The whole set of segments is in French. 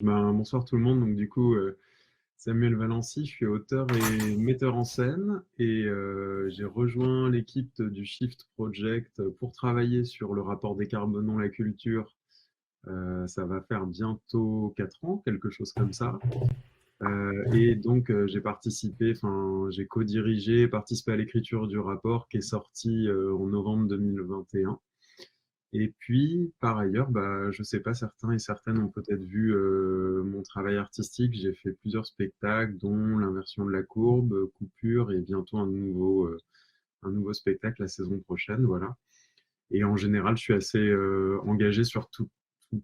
Bonsoir tout le monde. Donc du coup, Samuel Valency, je suis auteur et metteur en scène et j'ai rejoint l'équipe du Shift Project pour travailler sur le rapport Décarbonons la culture. Ça va faire bientôt 4 ans, quelque chose comme ça. Et donc j'ai participé, enfin j'ai co-dirigé, participé à l'écriture du rapport qui est sorti en novembre 2021. Et puis, par ailleurs, je sais pas, certains et certaines ont peut-être vu mon travail artistique. J'ai fait plusieurs spectacles, dont l'inversion de la courbe, Coupure, et bientôt un nouveau spectacle la saison prochaine, voilà. Et en général, je suis assez engagé sur toutes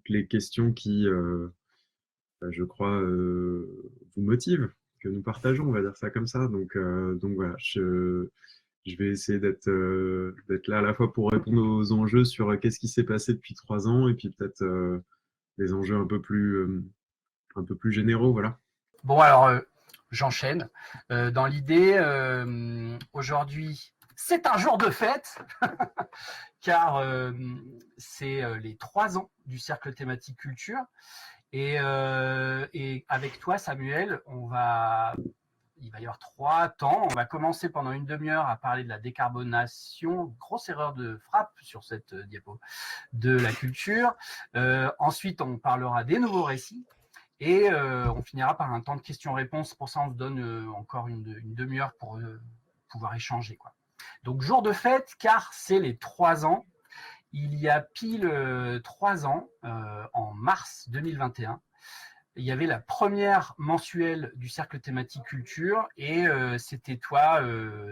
les questions qui, je crois, vous motivent, que nous partageons, on va dire ça comme ça. Donc voilà, je vais essayer d'être là à la fois pour répondre aux enjeux sur qu'est-ce qui s'est passé depuis 3 ans et puis peut-être des enjeux un peu plus généraux, voilà. Bon, alors, j'enchaîne. Dans l'idée, aujourd'hui, c'est un jour de fête, car c'est les 3 ans du Cercle thématique culture. Et avec toi, Samuel, il va y avoir 3 temps. On va commencer pendant une demi-heure à parler de la décarbonation, grosse erreur de frappe sur cette diapo, de la culture. Ensuite, on parlera des nouveaux récits. Et on finira par un temps de questions-réponses. Pour ça, on se donne encore une demi-heure pour pouvoir échanger, quoi. Donc, jour de fête, car c'est les 3 ans. Il y a pile 3 ans, en mars 2021, il y avait la première mensuelle du Cercle thématique culture et c'était toi,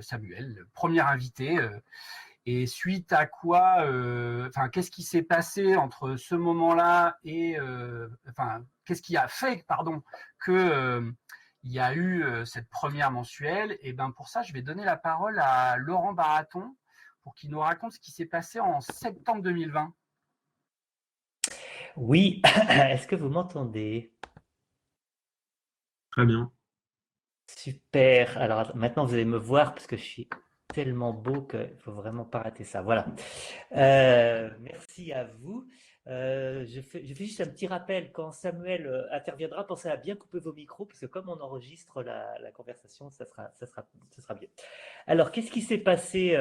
Samuel, le premier invité. Et suite à quoi, qu'est-ce qui s'est passé entre ce moment-là et, qu'est-ce qui a fait, pardon, que il y a eu cette première mensuelle. Et ben pour ça, je vais donner la parole à Laurent Baraton pour qu'il nous raconte ce qui s'est passé en septembre 2020. Oui, est-ce que vous m'entendez? Très bien. Super. Alors maintenant, vous allez me voir parce que je suis tellement beau qu'il ne faut vraiment pas rater ça. Voilà. Merci à vous. Je fais juste un petit rappel. Quand Samuel interviendra, pensez à bien couper vos micros parce que comme on enregistre la conversation, ça sera bien. Alors, qu'est-ce qui s'est passé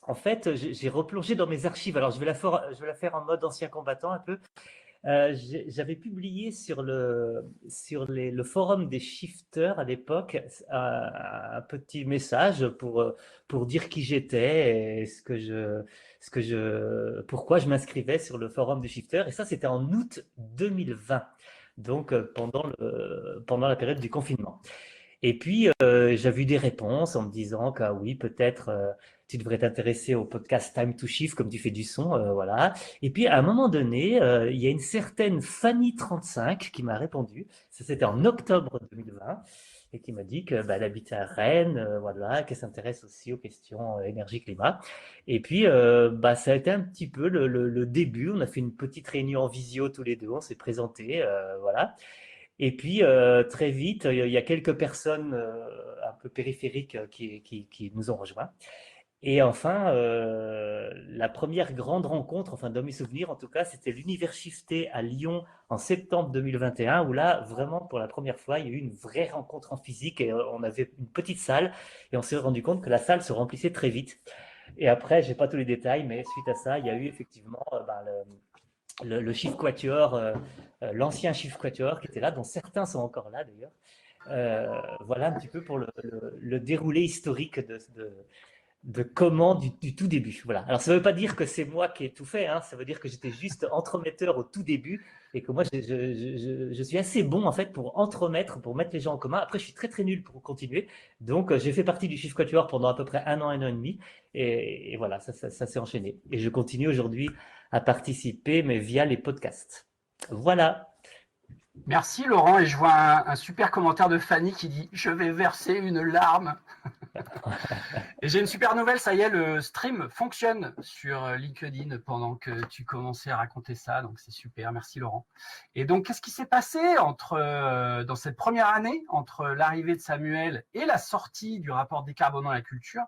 en fait, j'ai replongé dans mes archives. Alors, je vais la faire en mode ancien combattant un peu. J'avais publié le forum des shifters à l'époque un petit message pour dire qui j'étais et pourquoi je m'inscrivais sur le forum des shifters. Et ça, c'était en août 2020, donc pendant la période du confinement. Et puis, j'avais eu des réponses en me disant que ah oui, peut-être tu devrais t'intéresser au podcast Time to Shift comme tu fais du son, voilà. Et puis, à un moment donné, il y a une certaine Fanny35 qui m'a répondu. Ça, c'était en octobre 2020 et qui m'a dit que elle habitait à Rennes, voilà, qu'elle s'intéresse aussi aux questions énergie-climat. Et puis, ça a été un petit peu le début. On a fait une petite réunion en visio tous les deux, on s'est présentés, voilà. Et puis, très vite, il y a quelques personnes un peu périphériques qui nous ont rejoints. Et enfin, la première grande rencontre, enfin dans mes souvenirs en tout cas, c'était l'Univers Shifté à Lyon en septembre 2021, où là, vraiment pour la première fois, il y a eu une vraie rencontre en physique et on avait une petite salle et on s'est rendu compte que la salle se remplissait très vite. Et après, je n'ai pas tous les détails, mais suite à ça, il y a eu effectivement le Chiffre Quatuor, l'ancien Chiffre Quatuor qui était là, dont certains sont encore là d'ailleurs. Voilà un petit peu pour le déroulé historique de comment du tout début. Voilà. Alors ça ne veut pas dire que c'est moi qui ai tout fait, hein, ça veut dire que j'étais juste entremetteur au tout début et que moi je suis assez bon en fait pour entremettre, pour mettre les gens en commun. Après je suis très très nul pour continuer, donc j'ai fait partie du Chiffre Quatuor pendant à peu près un an et demi et voilà, ça s'est enchaîné. Et je continue aujourd'hui à participer mais via les podcasts. Voilà. Merci Laurent, et je vois un super commentaire de Fanny qui dit « Je vais verser une larme ». Et j'ai une super nouvelle, ça y est, le stream fonctionne sur LinkedIn pendant que tu commençais à raconter ça, donc c'est super, merci Laurent. Et donc, qu'est-ce qui s'est passé dans cette première année, entre l'arrivée de Samuel et la sortie du rapport Décarbonant la culture?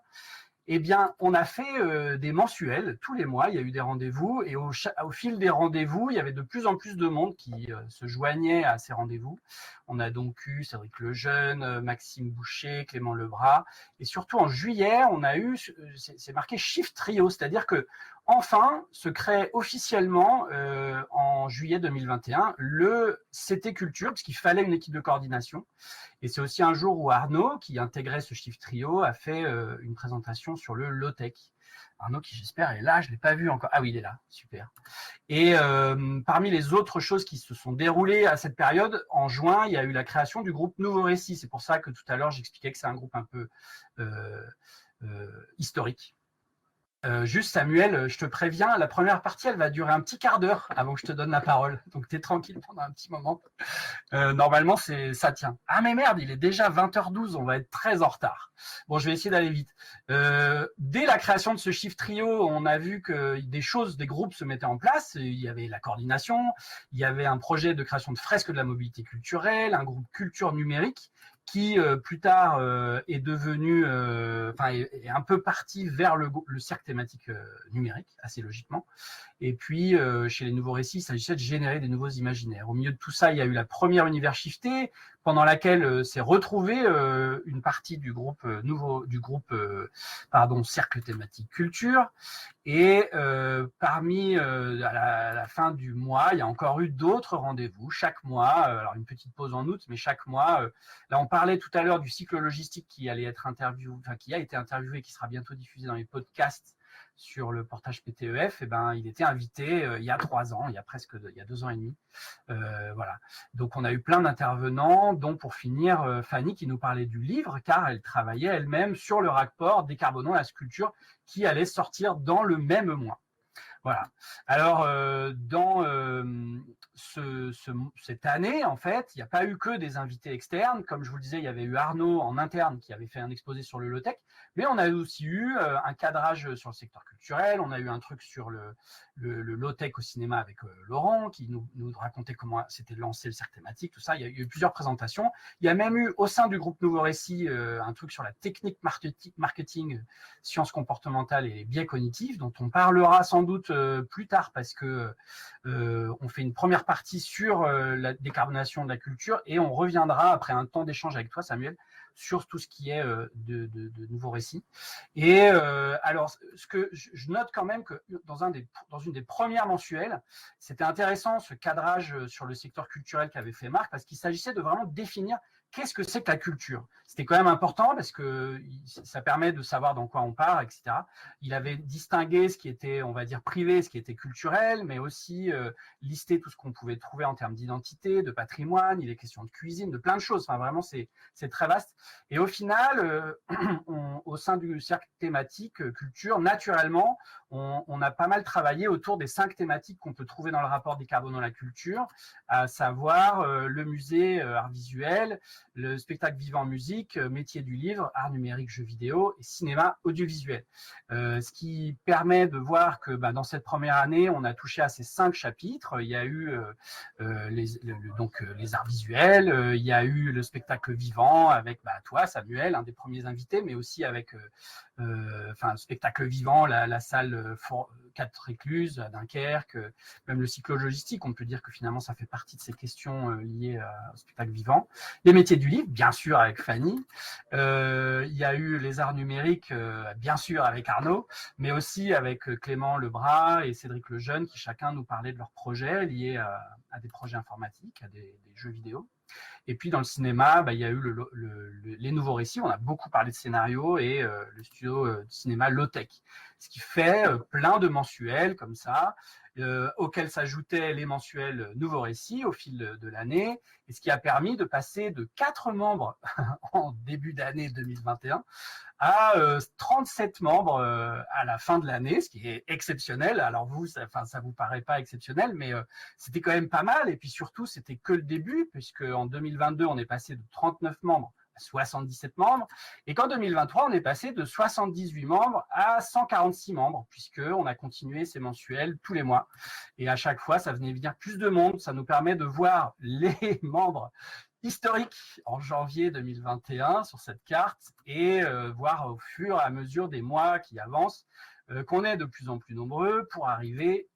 eh bien, on a fait des mensuels tous les mois. Il y a eu des rendez-vous et au fil des rendez-vous, il y avait de plus en plus de monde qui se joignait à ces rendez-vous. On a donc eu Cédric Lejeune, Maxime Boucher, Clément Lebras, et surtout en juillet, on a eu, c'est marqué Shift Trio, c'est-à-dire que enfin se crée officiellement en juillet 2021 le CT Culture, parce qu'il fallait une équipe de coordination. Et c'est aussi un jour où Arnaud, qui intégrait ce Shift Trio, a fait une présentation sur le low-tech. Arnaud, qui j'espère est là, je ne l'ai pas vu encore. Ah oui, il est là, super. Et parmi les autres choses qui se sont déroulées à cette période, en juin, il y a eu la création du groupe Nouveau Récit. C'est pour ça que tout à l'heure, j'expliquais que c'est un groupe un peu historique. Juste Samuel, je te préviens, la première partie, elle va durer un petit quart d'heure avant que je te donne la parole. Donc, tu es tranquille pendant un petit moment. Normalement, ça tient. Ah, mais merde, il est déjà 20h12, on va être très en retard. Bon, je vais essayer d'aller vite. Dès la création de ce Shift Trio, on a vu que des groupes se mettaient en place. Il y avait la coordination, il y avait un projet de création de fresques de la mobilité culturelle, un groupe culture numérique, qui plus tard est devenu, est un peu parti vers le cercle thématique numérique, assez logiquement. Et puis, chez les Nouveaux Récits, il s'agissait de générer des nouveaux imaginaires. Au milieu de tout ça, il y a eu la première Univers Shifté, pendant laquelle s'est retrouvée une partie du groupe Cercle Thématique Culture. Et parmi à la fin du mois, il y a encore eu d'autres rendez-vous chaque mois. Alors une petite pause en août, mais chaque mois. Là, on parlait tout à l'heure du cycle logistique qui allait être qui a été interviewé et qui sera bientôt diffusé dans les podcasts sur le portage PTEF. Et ben, il était invité il y a 3 ans, il y a 2 ans et demi. Voilà. Donc, on a eu plein d'intervenants, dont pour finir Fanny qui nous parlait du livre, car elle travaillait elle-même sur le rapport Décarbonons la sculpture qui allait sortir dans le même mois. Voilà. Alors, dans cette année, en fait, il n'y a pas eu que des invités externes. Comme je vous le disais, il y avait eu Arnaud en interne qui avait fait un exposé sur le low-tech, mais on a aussi eu un cadrage sur le secteur culturel. On a eu un truc sur le low-tech au cinéma avec Laurent qui nous racontait comment s'était lancé le cercle thématique, tout ça. Il y a eu plusieurs présentations. Il y a même eu au sein du groupe Nouveau Récit un truc sur la technique marketing, sciences comportementales et biais cognitifs, dont on parlera sans doute plus tard parce que on fait une première partie sur la décarbonation de la culture et on reviendra après un temps d'échange avec toi, Samuel, sur tout ce qui est de nouveaux récits. Et alors, ce que je note quand même que dans une des premières mensuelles, c'était intéressant ce cadrage sur le secteur culturel qu'avait fait Marc, parce qu'il s'agissait de vraiment définir qu'est-ce que c'est que la culture. C'était quand même important parce que ça permet de savoir dans quoi on part, etc. Il avait distingué ce qui était, on va dire, privé, ce qui était culturel, mais aussi listé tout ce qu'on pouvait trouver en termes d'identité, de patrimoine, il est question de cuisine, de plein de choses. Enfin, vraiment, c'est très vaste. Et au final, au sein du cercle thématique culture, naturellement, on a pas mal travaillé autour des 5 thématiques qu'on peut trouver dans le rapport Décarbonons la culture, à savoir le musée art visuel, le spectacle vivant musique, métier du livre, art numérique, jeux vidéo et cinéma audiovisuel. Ce qui permet de voir que dans cette première année, on a touché à ces 5 chapitres. Il y a eu les arts visuels, il y a eu le spectacle vivant avec toi, Samuel, un des premiers invités, mais aussi avec le spectacle vivant, la salle 4 écluses à Dunkerque, même le cyclo-logistique, on peut dire que finalement ça fait partie de ces questions liées au spectacle vivant. Les métiers du livre, bien sûr, avec Fanny. Il y a eu les arts numériques, bien sûr, avec Arnaud, mais aussi avec Clément Lebras et Cédric Lejeune, qui chacun nous parlaient de leurs projets liés à des projets informatiques, à des jeux vidéo. Et puis dans le cinéma, il y a eu les nouveaux récits. On a beaucoup parlé de scénario et le studio de cinéma Low-Tech, ce qui fait plein de mensuels comme ça, auxquels s'ajoutaient les mensuels nouveaux récits au fil de l'année, et ce qui a permis de passer de 4 membres en début d'année 2021 à 37 membres à la fin de l'année, ce qui est exceptionnel. Alors vous, ça vous paraît pas exceptionnel, mais c'était quand même pas mal. Et puis surtout, c'était que le début, puisque en 2022, on est passé de 39 membres 77 membres, et qu'en 2023, on est passé de 78 membres à 146 membres, puisqu'on a continué ces mensuels tous les mois. Et à chaque fois, ça venait venir plus de monde. Ça nous permet de voir les membres historiques en janvier 2021 sur cette carte et voir au fur et à mesure des mois qui avancent qu'on est de plus en plus nombreux pour arriver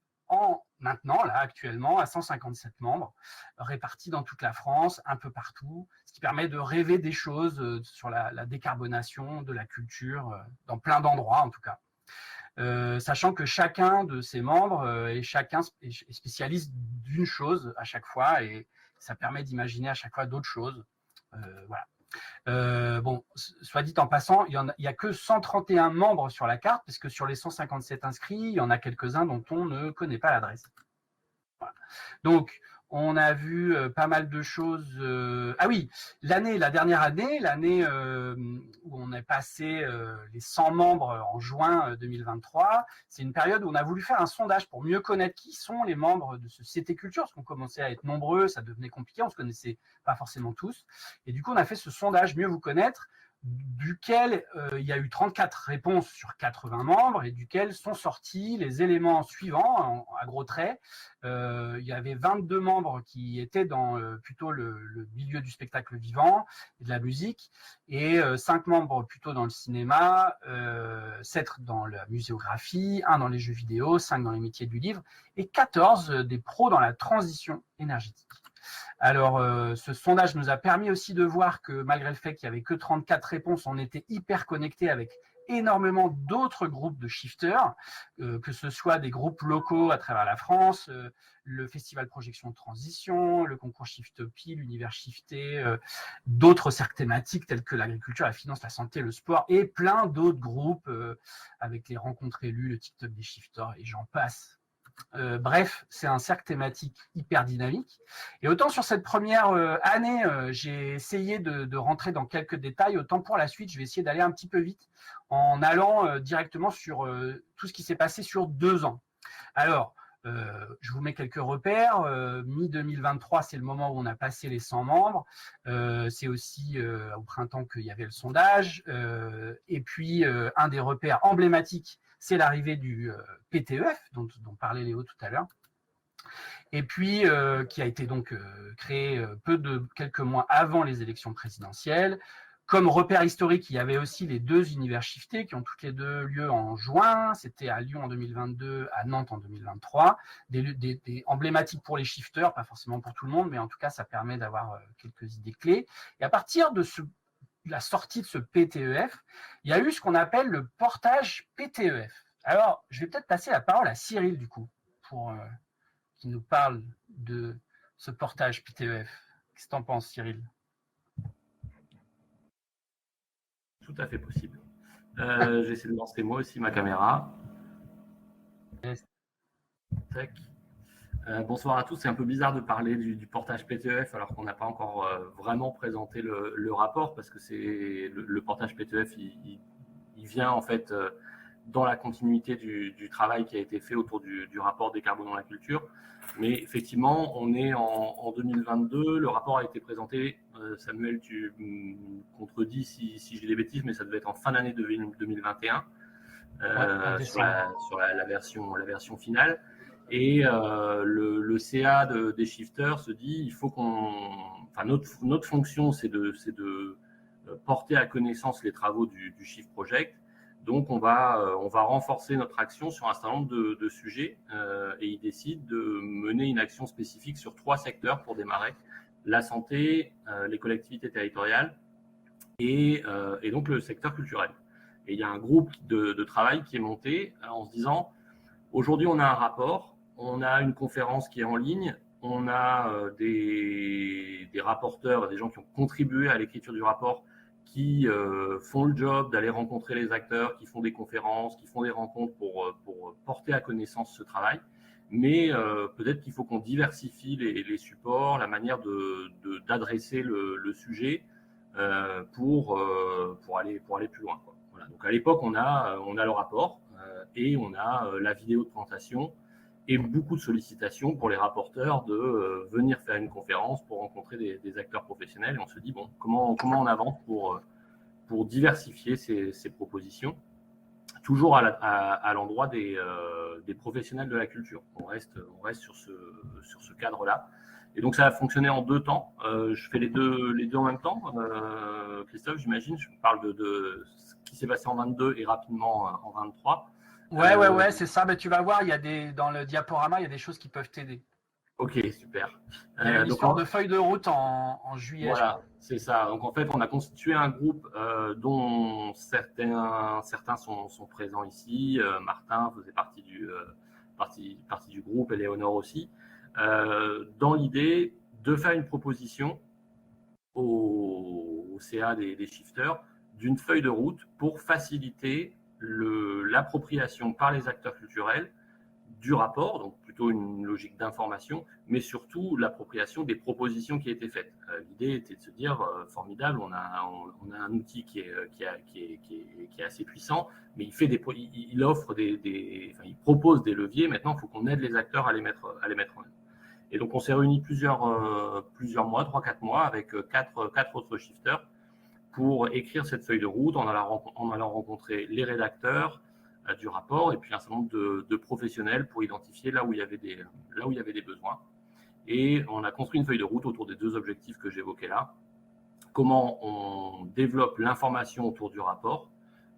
maintenant, là, actuellement, à 157 membres, répartis dans toute la France, un peu partout, ce qui permet de rêver des choses sur la décarbonation de la culture, dans plein d'endroits en tout cas. Sachant que chacun de ces membres est spécialiste d'une chose à chaque fois, et ça permet d'imaginer à chaque fois d'autres choses. Voilà. Bon, soit dit en passant, il n'y a que 131 membres sur la carte, parce que sur les 157 inscrits, il y en a quelques-uns dont on ne connaît pas l'adresse. Voilà. Donc, on a vu pas mal de choses. Ah oui, la dernière année, l'année où on est passé les 100 membres en juin 2023, c'est une période où on a voulu faire un sondage pour mieux connaître qui sont les membres de ce CT Culture, parce qu'on commençait à être nombreux, ça devenait compliqué, on ne se connaissait pas forcément tous. Et du coup, on a fait ce sondage mieux vous connaître, duquel il y a eu 34 réponses sur 80 membres, et duquel sont sortis les éléments suivants, à gros traits. Il y avait 22 membres qui étaient dans plutôt le milieu du spectacle vivant et de la musique, et 5 membres plutôt dans le cinéma, 7 dans la muséographie, 1 dans les jeux vidéo, 5 dans les métiers du livre, et 14 des pros dans la transition énergétique. Alors, ce sondage nous a permis aussi de voir que malgré le fait qu'il n'y avait que 34 réponses, on était hyper connectés avec énormément d'autres groupes de shifters, que ce soit des groupes locaux à travers la France, le festival Projection de Transition, le concours Shiftopie, l'univers shifté, d'autres cercles thématiques tels que l'agriculture, la finance, la santé, le sport, et plein d'autres groupes avec les rencontres élues, le TikTok des shifters, et j'en passe. Bref, c'est un cercle thématique hyper dynamique. Et autant sur cette première année, j'ai essayé de rentrer dans quelques détails, autant pour la suite, je vais essayer d'aller un petit peu vite en allant directement sur tout ce qui s'est passé sur 2 ans. Alors, je vous mets quelques repères. Mi-2023, c'est le moment où on a passé les 100 membres. C'est aussi au printemps qu'il y avait le sondage. Et puis, un des repères emblématiques, c'est l'arrivée du PTEF, dont parlait Léo tout à l'heure, et puis qui a été donc créé quelques mois avant les élections présidentielles. Comme repère historique, il y avait aussi les 2 univers shiftés qui ont toutes les 2 lieu en juin. C'était à Lyon en 2022, à Nantes en 2023. Des emblématiques pour les shifters, pas forcément pour tout le monde, mais en tout cas, ça permet d'avoir quelques idées clés. Et à partir de la sortie de ce PTEF, il y a eu ce qu'on appelle le portage PTEF. Alors, je vais peut-être passer la parole à Cyril, du coup, pour qui nous parle de ce portage PTEF. Qu'est-ce que tu en penses, Cyril ? Tout à fait possible. J'essaie de lancer moi aussi ma caméra. Yes. Tac. Bonsoir à tous. C'est un peu bizarre de parler du portage PTEF alors qu'on n'a pas encore vraiment présenté le rapport, parce que c'est le portage PTEF, il vient en fait dans la continuité du travail qui a été fait autour du rapport Décarbonons la culture. Mais effectivement, on est en 2022. Le rapport a été présenté. Samuel, tu contredis si je dis des bêtises, mais ça devait être en fin d'année 2021 sur la version finale. Et le CA des shifters se dit, il faut notre fonction, c'est de porter à connaissance les travaux du Shift Project. Donc, on va renforcer notre action sur un certain nombre de sujets et il décide de mener une action spécifique sur 3 secteurs pour démarrer: la santé, les collectivités territoriales et donc le secteur culturel. Et il y a un groupe de travail qui est monté en se disant, aujourd'hui, on a un rapport, on a une conférence qui est en ligne, on a des rapporteurs, des gens qui ont contribué à l'écriture du rapport, qui font le job d'aller rencontrer les acteurs, qui font des conférences, qui font des rencontres pour porter à connaissance ce travail. Mais peut-être qu'il faut qu'on diversifie les supports, la manière d'adresser le sujet pour aller plus loin, quoi. Voilà. Donc à l'époque, on a le rapport et on a la vidéo de présentation et beaucoup de sollicitations pour les rapporteurs de venir faire une conférence pour rencontrer des acteurs professionnels. Et on se dit, bon, comment on avance pour diversifier ces propositions, toujours à l'endroit des professionnels de la culture. On reste sur ce cadre-là. Et donc, ça a fonctionné en 2 temps. Je fais les deux en même temps. Christophe, j'imagine, je parle de ce qui s'est passé en 22 et rapidement en 23. Ouais, c'est ça. Mais tu vas voir, dans le diaporama, il y a des choses qui peuvent t'aider. Ok, super. Il y a une histoire de feuille de route en juillet. Voilà, c'est ça. Donc en fait, on a constitué un groupe dont certains sont présents ici. Martin faisait partie du groupe, Éléonore aussi, dans l'idée de faire une proposition au CA des shifters d'une feuille de route pour faciliter l'appropriation par les acteurs culturels du rapport, donc plutôt une logique d'information, mais surtout l'appropriation des propositions qui étaient faites. L'idée était de se dire, formidable, on a un outil qui est assez puissant, mais il offre il propose des leviers. Maintenant, il faut qu'on aide les acteurs à les mettre en œuvre. Et donc, on s'est réunis plusieurs mois, 3-4 mois, avec quatre autres shifters pour écrire cette feuille de route en allant rencontrer les rédacteurs du rapport et puis un certain nombre de professionnels pour identifier là où il y avait des besoins. Et on a construit une feuille de route autour des 2 objectifs que j'évoquais là. Comment on développe l'information autour du rapport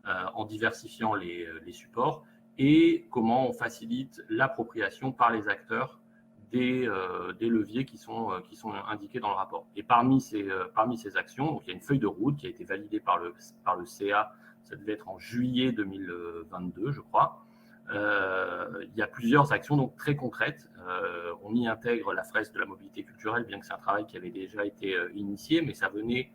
en diversifiant les supports, et comment on facilite l'appropriation par les acteurs des leviers qui sont indiqués dans le rapport. Et parmi ces actions, donc il y a une feuille de route qui a été validée par le CA, ça devait être en juillet 2022, je crois. Il y a plusieurs actions donc très concrètes. On y intègre la fresque de la mobilité culturelle, bien que c'est un travail qui avait déjà été initié, mais ça venait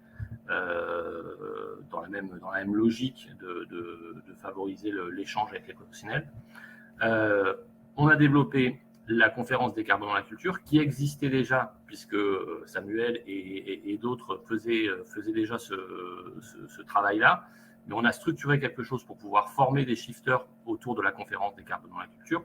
dans la même logique de favoriser l'échange avec les professionnels. On a développé la conférence Décarbonons la culture, qui existait déjà, puisque Samuel et d'autres faisaient déjà ce travail-là. Mais on a structuré quelque chose pour pouvoir former des shifters autour de la conférence Décarbonons la culture.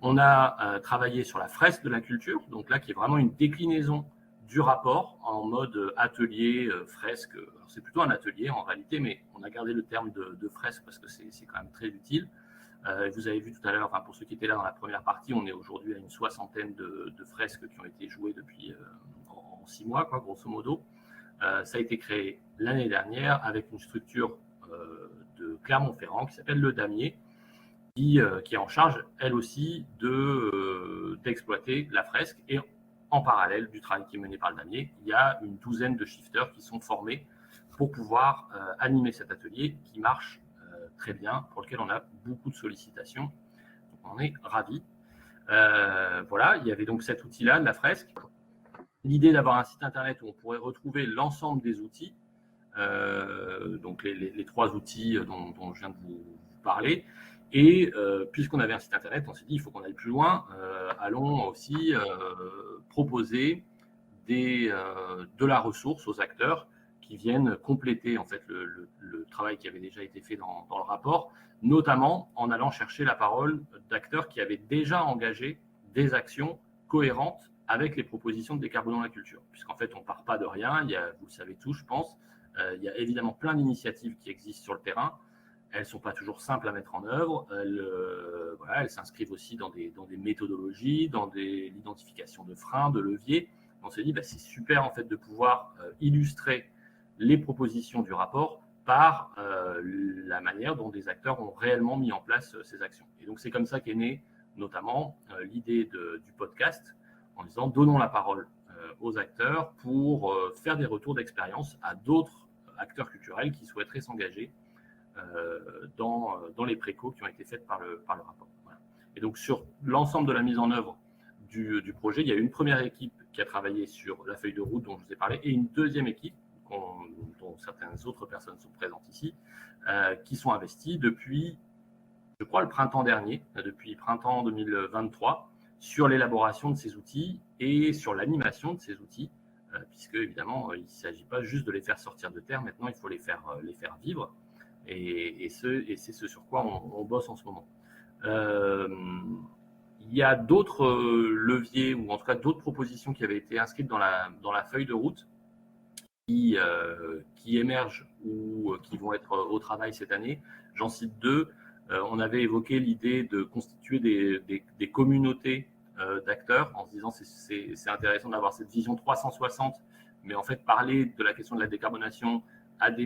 On a travaillé sur la fresque de la culture, donc là, qui est vraiment une déclinaison du rapport en mode atelier, fresque. Alors, c'est plutôt un atelier en réalité, mais on a gardé le terme de fresque parce que c'est quand même très utile. Vous avez vu tout à l'heure, pour ceux qui étaient là dans la première partie, on est aujourd'hui à une 60aine de fresques qui ont été jouées depuis en 6 mois, quoi, grosso modo. Ça a été créé l'année dernière avec une structure de Clermont-Ferrand qui s'appelle le Damier, qui est en charge, elle aussi, d'exploiter la fresque. Et en parallèle du travail qui est mené par le Damier, il y a une 12aine de shifters qui sont formés pour pouvoir animer cet atelier qui marche très bien, pour lequel on a beaucoup de sollicitations. Donc on en est ravis. Voilà, il y avait donc cet outil-là, de la fresque. L'idée d'avoir un site internet où on pourrait retrouver l'ensemble des outils, donc les 3 outils dont je viens de vous parler. Et puisqu'on avait un site internet, on s'est dit il faut qu'on aille plus loin. Allons aussi proposer de la ressource aux acteurs qui viennent compléter en fait le travail qui avait déjà été fait dans le rapport, notamment en allant chercher la parole d'acteurs qui avaient déjà engagé des actions cohérentes avec les propositions de Décarbonons la culture. Puisqu'en fait, on ne part pas de rien, vous le savez tous, je pense, il y a évidemment plein d'initiatives qui existent sur le terrain. Elles ne sont pas toujours simples à mettre en œuvre. Elles s'inscrivent aussi dans des méthodologies, dans l'identification de freins, de leviers. On s'est dit, c'est super en fait de pouvoir illustrer les propositions du rapport par la manière dont des acteurs ont réellement mis en place ces actions. Et donc, c'est comme ça qu'est née notamment l'idée du podcast, en disant donnons la parole aux acteurs pour faire des retours d'expérience à d'autres acteurs culturels qui souhaiteraient s'engager dans les précos qui ont été faites par le rapport. Voilà. Et donc, sur l'ensemble de la mise en œuvre du projet, il y a une première équipe qui a travaillé sur la feuille de route dont je vous ai parlé, et une deuxième équipe dont certaines autres personnes sont présentes ici, qui sont investies depuis, je crois, le printemps dernier, depuis printemps 2023, sur l'élaboration de ces outils et sur l'animation de ces outils, puisque évidemment, il ne s'agit pas juste de les faire sortir de terre, maintenant il faut les faire vivre, et c'est ce sur quoi on bosse en ce moment. Il y a d'autres leviers, ou en tout cas d'autres propositions qui avaient été inscrites dans la feuille de route qui émergent ou qui vont être au travail cette année. J'en cite deux. On avait évoqué l'idée de constituer des communautés d'acteurs en se disant c'est intéressant d'avoir cette vision 360, mais en fait parler de la question de la décarbonation à des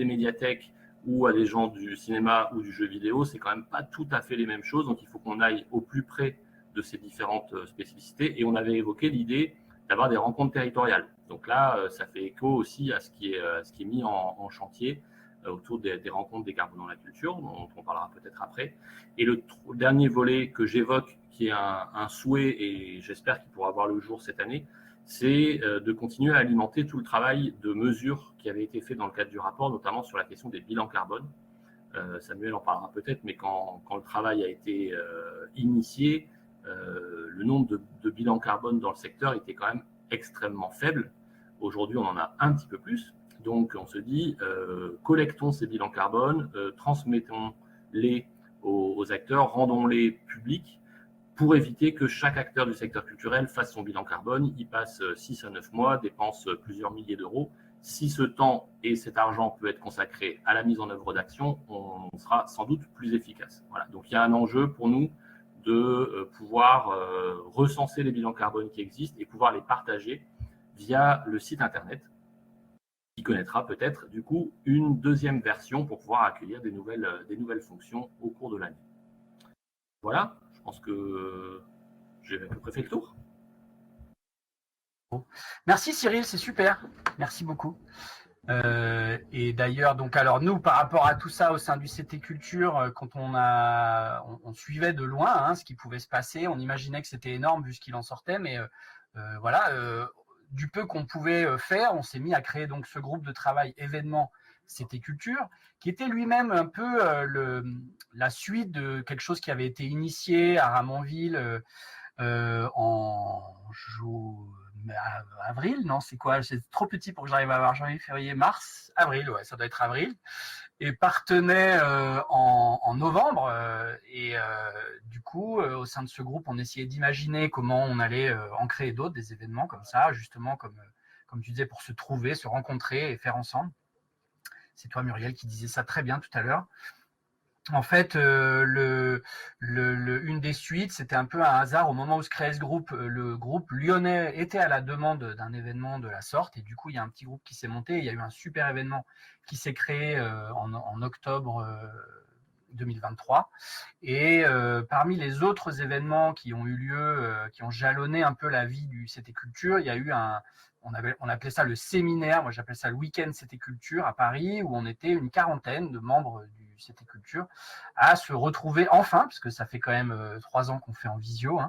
médiathèques ou à des gens du cinéma ou du jeu vidéo, c'est quand même pas tout à fait les mêmes choses. Donc il faut qu'on aille au plus près de ces différentes spécificités. Et on avait évoqué l'idée d'avoir des rencontres territoriales. Donc là, ça fait écho aussi à ce qui est mis en chantier autour des rencontres décarbonant la culture, dont on parlera peut-être après. Et le dernier volet que j'évoque, qui est un souhait, et j'espère qu'il pourra avoir le jour cette année, c'est de continuer à alimenter tout le travail de mesure qui avait été fait dans le cadre du rapport, notamment sur la question des bilans carbone. Samuel en parlera peut-être, mais quand le travail a été initié, le nombre de bilans carbone dans le secteur était quand même extrêmement faible. Aujourd'hui, on en a un petit peu plus. Donc, on se dit, collectons ces bilans carbone, transmettons-les aux acteurs, rendons-les publics pour éviter que chaque acteur du secteur culturel fasse son bilan carbone. Il passe 6 à 9 mois, dépense plusieurs milliers d'euros. Si ce temps et cet argent peut être consacré à la mise en œuvre d'actions, on sera sans doute plus efficace. Voilà. Donc, il y a un enjeu pour nous de pouvoir recenser les bilans carbone qui existent et pouvoir les partager via le site internet, qui connaîtra peut-être du coup une deuxième version pour pouvoir accueillir des nouvelles fonctions au cours de l'année. Voilà, je pense que j'ai à peu près fait le tour. Merci Cyril, c'est super. Merci beaucoup. Et d'ailleurs, donc alors nous, par rapport à tout ça au sein du CT Culture, quand on suivait de loin ce qui pouvait se passer, on imaginait que c'était énorme vu ce qu'il en sortait, mais voilà, du peu qu'on pouvait faire, on s'est mis à créer donc ce groupe de travail événement CT Culture, qui était lui-même un peu la suite de quelque chose qui avait été initié à Ramonville en avril, non, c'est quoi? C'est trop petit pour que j'arrive à voir janvier, février, mars, avril, ouais, ça doit être avril, et partenait en novembre. Et du coup, au sein de ce groupe, on essayait d'imaginer comment on allait en créer d'autres, des événements comme ça, justement, comme tu disais, pour se trouver, se rencontrer et faire ensemble. C'est toi, Muriel, qui disais ça très bien tout à l'heure. En fait, une des suites, c'était un peu un hasard. Au moment où se créait ce groupe, le groupe lyonnais était à la demande d'un événement de la sorte. Et du coup, il y a un petit groupe qui s'est monté. Il y a eu un super événement qui s'est créé en octobre 2023. Et parmi les autres événements qui ont eu lieu, qui ont jalonné un peu la vie du CT Culture, il y a eu on appelait ça le séminaire, moi j'appelle ça le week-end CT Culture à Paris, où on était une quarantaine de membres du CT Culture à se retrouver enfin, parce que ça fait quand même 3 ans qu'on fait en visio,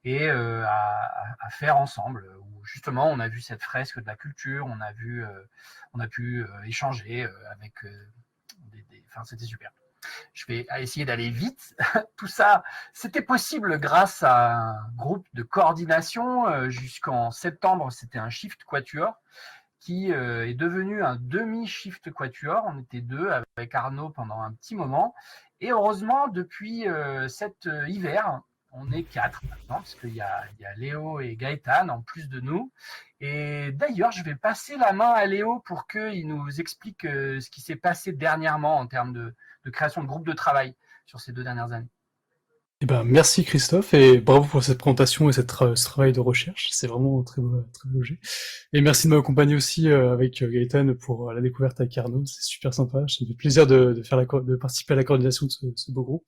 et à faire ensemble, où justement on a vu cette fresque de la culture, on a pu échanger avec enfin c'était super. Je vais essayer d'aller vite. Tout ça, c'était possible grâce à un groupe de coordination. Jusqu'en septembre, c'était un shift quatuor qui est devenu un demi-shift quatuor. On était 2 avec Arnaud pendant un petit moment. Et heureusement, depuis cet hiver, on est 4 maintenant, parce qu'il y a Léo et Gaëtan en plus de nous. Et d'ailleurs, je vais passer la main à Léo pour qu'il nous explique ce qui s'est passé dernièrement en termes de création de groupe de travail sur ces 2 dernières années. Eh ben, merci Christophe et bravo pour cette présentation et ce travail de recherche. C'est vraiment très beau objet. Et merci de m'accompagner aussi avec Gaëtan pour la découverte avec Arnaud. C'est super sympa. Ça me fait plaisir de participer à la coordination de ce beau groupe.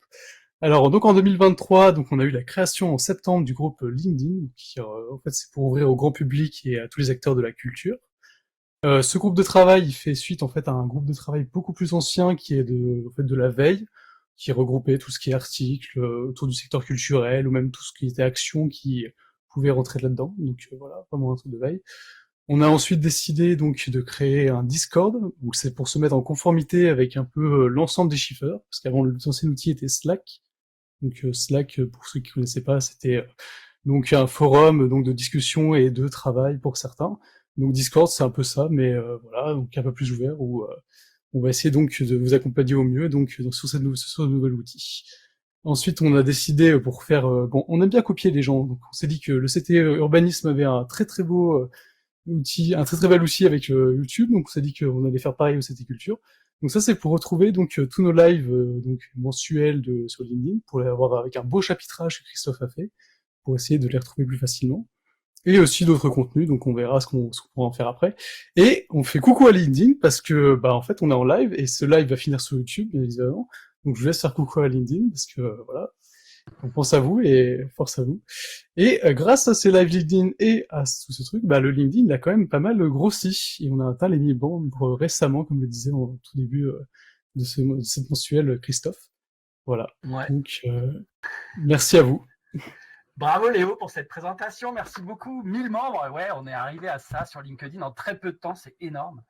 Alors, donc en 2023, donc on a eu la création en septembre du groupe LinkedIn, qui en fait c'est pour ouvrir au grand public et à tous les acteurs de la culture. Ce groupe de travail, il fait suite en fait à un groupe de travail beaucoup plus ancien qui est de la veille, qui regroupait tout ce qui est articles autour du secteur culturel ou même tout ce qui était action qui pouvait rentrer là-dedans. Donc voilà, vraiment un truc de veille. On a ensuite décidé donc de créer un Discord, donc c'est pour se mettre en conformité avec un peu l'ensemble des chiffreurs, parce qu'avant l'ancien outil était Slack. Donc Slack, pour ceux qui connaissaient pas, c'était donc un forum donc de discussion et de travail pour certains. Donc Discord, c'est un peu ça, mais voilà, donc un peu plus ouvert, où on va essayer donc de vous accompagner au mieux donc sur ce nouvel outil. Ensuite, on a décidé pour faire... bon, on aime bien copier les gens, donc on s'est dit que le CT Urbanisme avait un très très beau outil, un très très bel outil avec YouTube, donc on s'est dit qu'on allait faire pareil au CT Culture. Donc ça, c'est pour retrouver donc tous nos lives donc mensuels sur LinkedIn, pour les avoir avec un beau chapitrage que Christophe a fait, pour essayer de les retrouver plus facilement. Et aussi d'autres contenus, donc on verra ce qu'on pourra en faire après. Et on fait coucou à LinkedIn parce que en fait on est en live et ce live va finir sur YouTube bien évidemment. Donc je vous laisse faire coucou à LinkedIn parce que voilà, on pense à vous et force à vous. Et grâce à ces live LinkedIn et à tout ce truc, le LinkedIn il a quand même pas mal grossi et on a atteint les 1000 membres récemment, comme le disait au tout début de cette mensuelle Christophe. Voilà. Ouais. Donc merci à vous. Bravo Léo pour cette présentation, merci beaucoup. 1000 membres, ouais, on est arrivé à ça sur LinkedIn en très peu de temps, c'est énorme.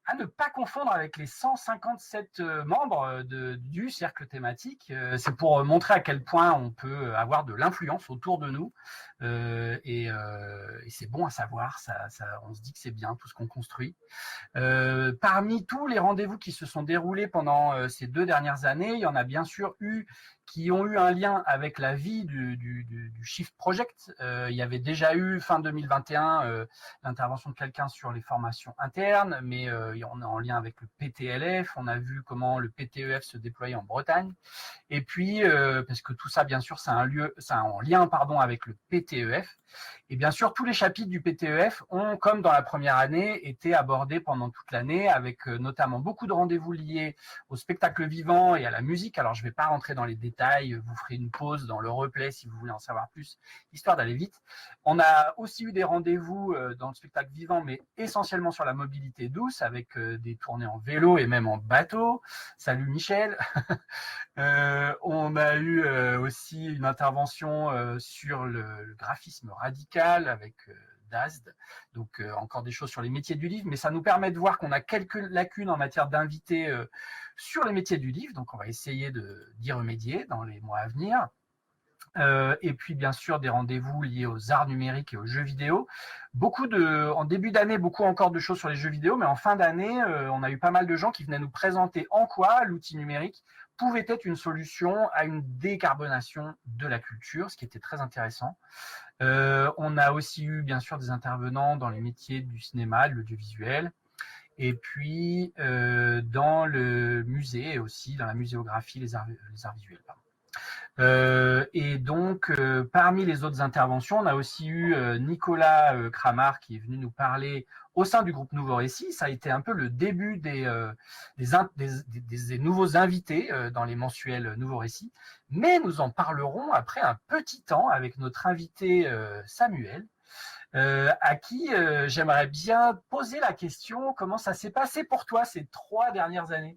À ne pas confondre avec les 157 membres du cercle thématique. C'est pour montrer à quel point on peut avoir de l'influence autour de nous. Et c'est bon à savoir, on se dit que c'est bien tout ce qu'on construit. Parmi tous les rendez-vous qui se sont déroulés pendant ces 2 dernières années, il y en a bien sûr eu qui ont eu un lien avec la vie du Shift Project. Il y avait déjà eu fin 2021 l'intervention de quelqu'un sur les formations internes, mais on est en lien avec le PTLF. On a vu comment le PTEF se déployait en Bretagne. Et puis, parce que tout ça, bien sûr, c'est en lien avec le PTEF. Et bien sûr, tous les chapitres du PTEF ont, comme dans la première année, été abordés pendant toute l'année, avec notamment beaucoup de rendez-vous liés au spectacle vivant et à la musique. Alors, je ne vais pas rentrer dans les détails, vous ferez une pause dans le replay si vous voulez en savoir plus, histoire d'aller vite. On a aussi eu des rendez-vous dans le spectacle vivant, mais essentiellement sur la mobilité douce, avec des tournées en vélo et même en bateau. Salut Michel. On a eu aussi une intervention sur le graphisme radical avec DASD, donc encore des choses sur les métiers du livre, mais ça nous permet de voir qu'on a quelques lacunes en matière d'invités sur les métiers du livre, donc on va essayer d'y remédier dans les mois à venir. Et puis bien sûr des rendez-vous liés aux arts numériques et aux jeux vidéo. En début d'année, beaucoup encore de choses sur les jeux vidéo, mais en fin d'année, on a eu pas mal de gens qui venaient nous présenter en quoi l'outil numérique pouvait être une solution à une décarbonation de la culture, ce qui était très intéressant. On a aussi eu bien sûr des intervenants dans les métiers du cinéma, de l'audiovisuel, et puis dans le musée et aussi dans la muséographie, les arts visuels. Et donc, parmi les autres interventions, on a aussi eu Nicolas Cramart qui est venu nous parler au sein du groupe Nouveau Récit. Ça a été un peu le début des nouveaux invités dans les mensuels Nouveau Récit. Mais nous en parlerons après un petit temps avec notre invité Samuel, à qui j'aimerais bien poser la question, comment ça s'est passé pour toi ces 3 dernières années ?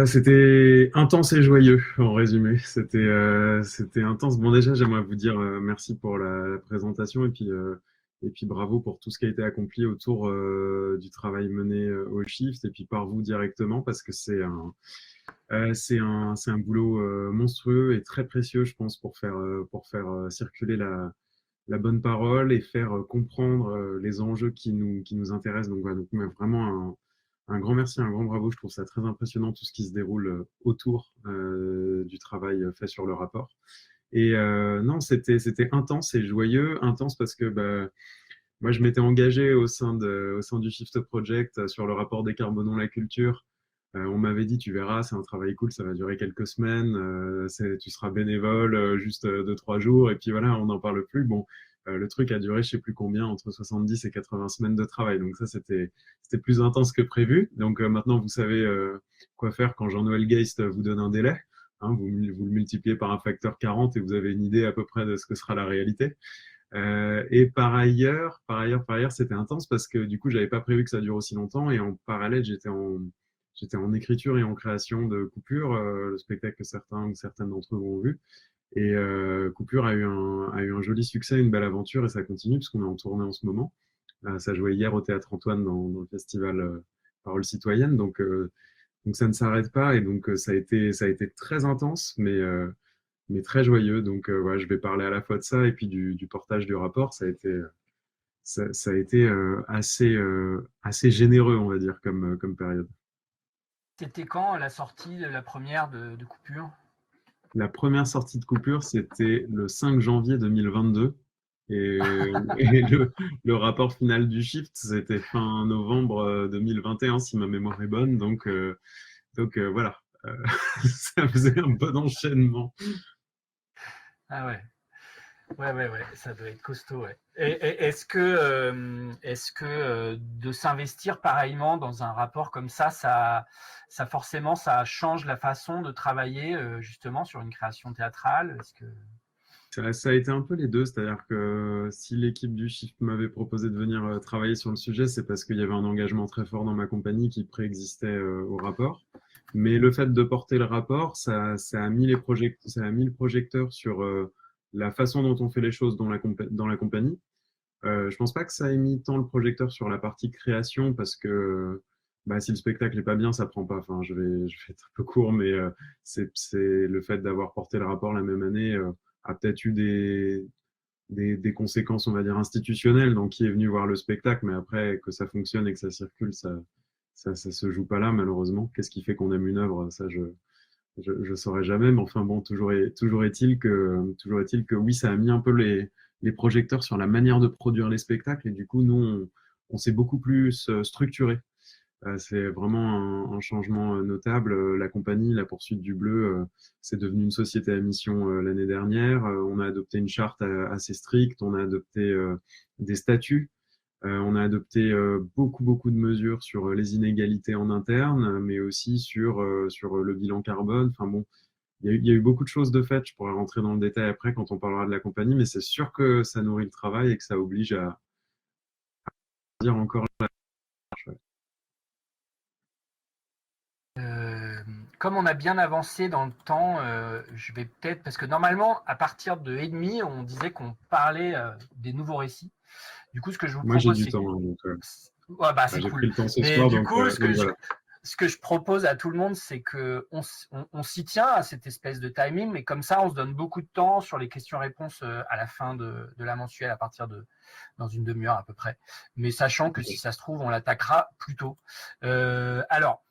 C'était intense et joyeux, en résumé. C'était intense. Bon, déjà, j'aimerais vous dire merci pour la présentation et puis bravo pour tout ce qui a été accompli autour du travail mené au Shift et puis par vous directement parce que c'est un boulot monstrueux et très précieux, je pense, pour faire circuler la bonne parole et faire comprendre les enjeux qui nous intéressent. Donc, voilà, donc vraiment un grand merci, un grand bravo. Je trouve ça très impressionnant tout ce qui se déroule autour du travail fait sur le rapport. Et non, c'était intense et joyeux. Intense parce que moi, je m'étais engagé au sein du Shift Project sur le rapport Décarbonons la culture. On m'avait dit, tu verras, c'est un travail cool, ça va durer quelques semaines, tu seras bénévole juste 2-3 jours, et puis voilà, on n'en parle plus. Bon, le truc a duré, je sais plus combien, entre 70 et 80 semaines de travail. Donc ça, c'était plus intense que prévu. Donc maintenant, vous savez quoi faire quand Jean-Noël Geist vous donne un délai. Hein, vous le multipliez par un facteur 40 et vous avez une idée à peu près de ce que sera la réalité. Et par ailleurs, c'était intense parce que du coup, j'avais pas prévu que ça dure aussi longtemps et en parallèle, j'étais en écriture et en création de Coupure, le spectacle que certains ou certaines d'entre vous ont vu. Et Coupure a eu un joli succès, une belle aventure et ça continue puisqu'on est en tournée en ce moment. Ça jouait hier au Théâtre Antoine dans le festival Parole citoyenne. Donc ça ne s'arrête pas et donc ça a été très intense, mais très joyeux. Donc voilà, je vais parler à la fois de ça et puis du portage du rapport. Ça a été assez généreux, on va dire, comme période. C'était quand la sortie de la première de Coupure? La première sortie de Coupure, c'était le 5 janvier 2022. Et le rapport final du Shift, c'était fin novembre 2021, si ma mémoire est bonne. Donc voilà, ça faisait un bon enchaînement. Ah ouais. Ouais, ça doit être costaud, ouais. Et est-ce que de s'investir pareillement dans un rapport comme ça forcément, ça change la façon de travailler justement sur une création théâtrale? Est-ce que... Ça a été un peu les deux, c'est-à-dire que si l'équipe du Shift m'avait proposé de venir travailler sur le sujet, c'est parce qu'il y avait un engagement très fort dans ma compagnie qui préexistait au rapport. Mais le fait de porter le rapport, ça a mis ça a mis le projecteur sur la façon dont on fait les choses dans dans la compagnie. Je pense pas que ça ait mis tant le projecteur sur la partie création parce que bah, si le spectacle est pas bien, ça prend pas. Enfin, je vais être un peu court, mais c'est le fait d'avoir porté le rapport la même année a peut-être eu des conséquences, on va dire, institutionnelles. Donc, qui est venu voir le spectacle, mais après que ça fonctionne et que ça circule, ça se joue pas là, malheureusement. Qu'est-ce qui fait qu'on aime une œuvre? Ça, je saurais jamais. Mais enfin bon, toujours est-il que oui, ça a mis un peu les projecteurs sur la manière de produire les spectacles et du coup, nous, on s'est beaucoup plus structuré. C'est vraiment un changement notable. La compagnie, la Poursuite du Bleu, c'est devenu une société à mission l'année dernière. On a adopté une charte assez stricte. On a adopté des statuts. On a adopté beaucoup de mesures sur les inégalités en interne, mais aussi sur le bilan carbone. Enfin bon, il y a eu beaucoup de choses de faites. Je pourrais rentrer dans le détail après quand on parlera de la compagnie, mais c'est sûr que ça nourrit le travail et que ça oblige à dire encore la marche, ouais. Comme on a bien avancé dans le temps, je vais peut-être, parce que normalement, à partir de et demi, on disait qu'on parlait des nouveaux récits. Du coup, ce que je vous Moi, j'ai propose, du c'est... temps, hein, donc Ouais, bah, c'est j'ai cool. pris le temps ce Mais soir, du coup, donc voilà. ce que je propose à tout le monde, c'est qu'on s'y tient à cette espèce de timing, mais comme ça, on se donne beaucoup de temps sur les questions-réponses à la fin de la mensuelle, dans une demi-heure à peu près. Mais sachant que si ça se trouve, on l'attaquera plus tôt. Alors,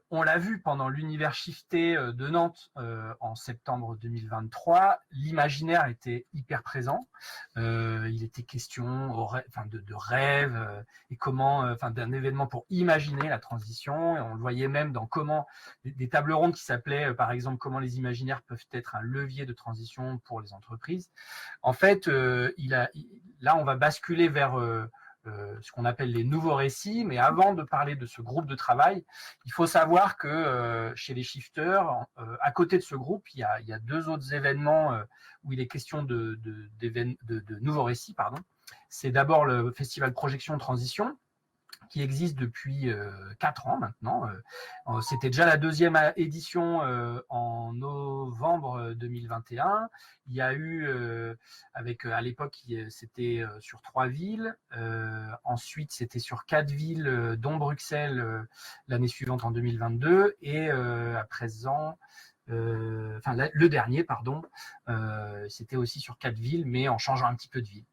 on l'a vu pendant l'univers shifté de Nantes en septembre 2023, l'imaginaire était hyper présent. Il était question de rêve et d'un événement pour imaginer la transition. Et on le voyait même dans des tables rondes qui s'appelaient par exemple comment les imaginaires peuvent être un levier de transition pour les entreprises. En fait, là, on va basculer vers ce qu'on appelle les nouveaux récits. Mais avant de parler de ce groupe de travail, il faut savoir que chez les shifters, à côté de ce groupe, il y a deux autres événements où il est question de nouveaux récits. Pardon. C'est d'abord le festival Projection Transition, qui existe depuis 4 ans maintenant. C'était déjà la deuxième édition en novembre 2021. Il y a eu, à l'époque, c'était sur 3 villes. Ensuite, c'était sur 4 villes, dont Bruxelles, l'année suivante en 2022. Et à présent, le dernier, pardon, c'était aussi sur 4 villes, mais en changeant un petit peu de ville.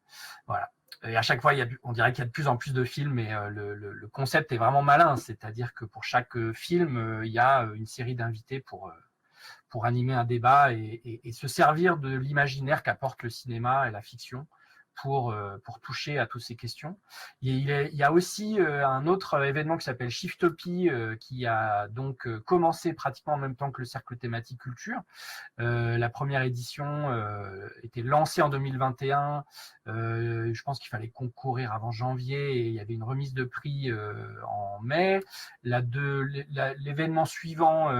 Voilà. Et à chaque fois, on dirait qu'il y a de plus en plus de films, mais le concept est vraiment malin. C'est-à-dire que pour chaque film, il y a une série d'invités pour animer un débat et se servir de l'imaginaire qu'apporte le cinéma et la fiction pour toucher à toutes ces questions. Il y a aussi un autre événement qui s'appelle Shiftopie, qui a donc commencé pratiquement en même temps que le cercle thématique culture. La première édition était lancée en 2021. Je pense qu'il fallait concourir avant janvier et il y avait une remise de prix en mai. L'événement suivant,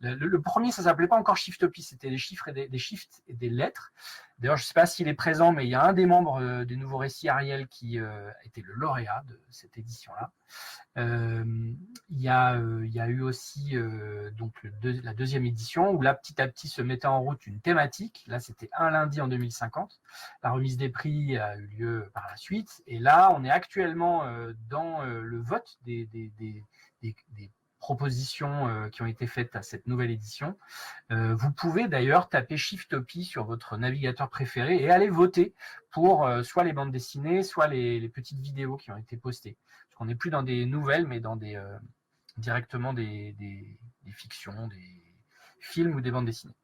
le premier, ça s'appelait pas encore Shiftopie, c'était des chiffres et des shifts et des lettres. D'ailleurs, je ne sais pas s'il est présent, mais il y a un des membres des Nouveaux Récits, Ariel, qui était le lauréat de cette édition-là. Il y a eu aussi donc la deuxième édition où là, petit à petit, se mettait en route une thématique. Là, c'était un lundi en 2050. La remise des prix a eu lieu par la suite. Et là, on est actuellement dans le vote des propositions qui ont été faites à cette nouvelle édition. Vous pouvez d'ailleurs taper Shiftopie sur votre navigateur préféré et aller voter pour soit les bandes dessinées, soit les petites vidéos qui ont été postées. Parce qu'on n'est plus dans des nouvelles, mais dans des directement des fictions, des films ou des bandes dessinées.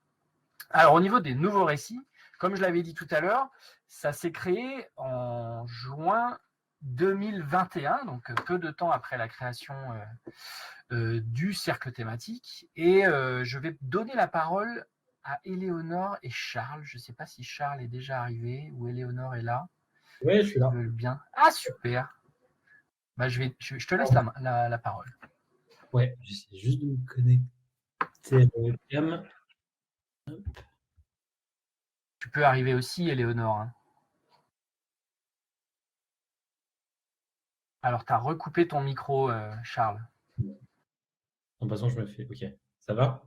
Alors, au niveau des nouveaux récits, comme je l'avais dit tout à l'heure, ça s'est créé en juin 2021, donc peu de temps après la création du cercle thématique. Et je vais donner la parole à Éléonore et Charles. Je ne sais pas si Charles est déjà arrivé ou Éléonore est là. Oui, je suis là. Ils veulent bien. Ah, super. Bah, je te laisse la parole. Ouais, j'essaie juste de me connecter à la webcam. Tu peux arriver aussi, Éléonore. Hein. Alors, tu as recoupé ton micro, Charles. En passant, je me fais. Ok, ça va?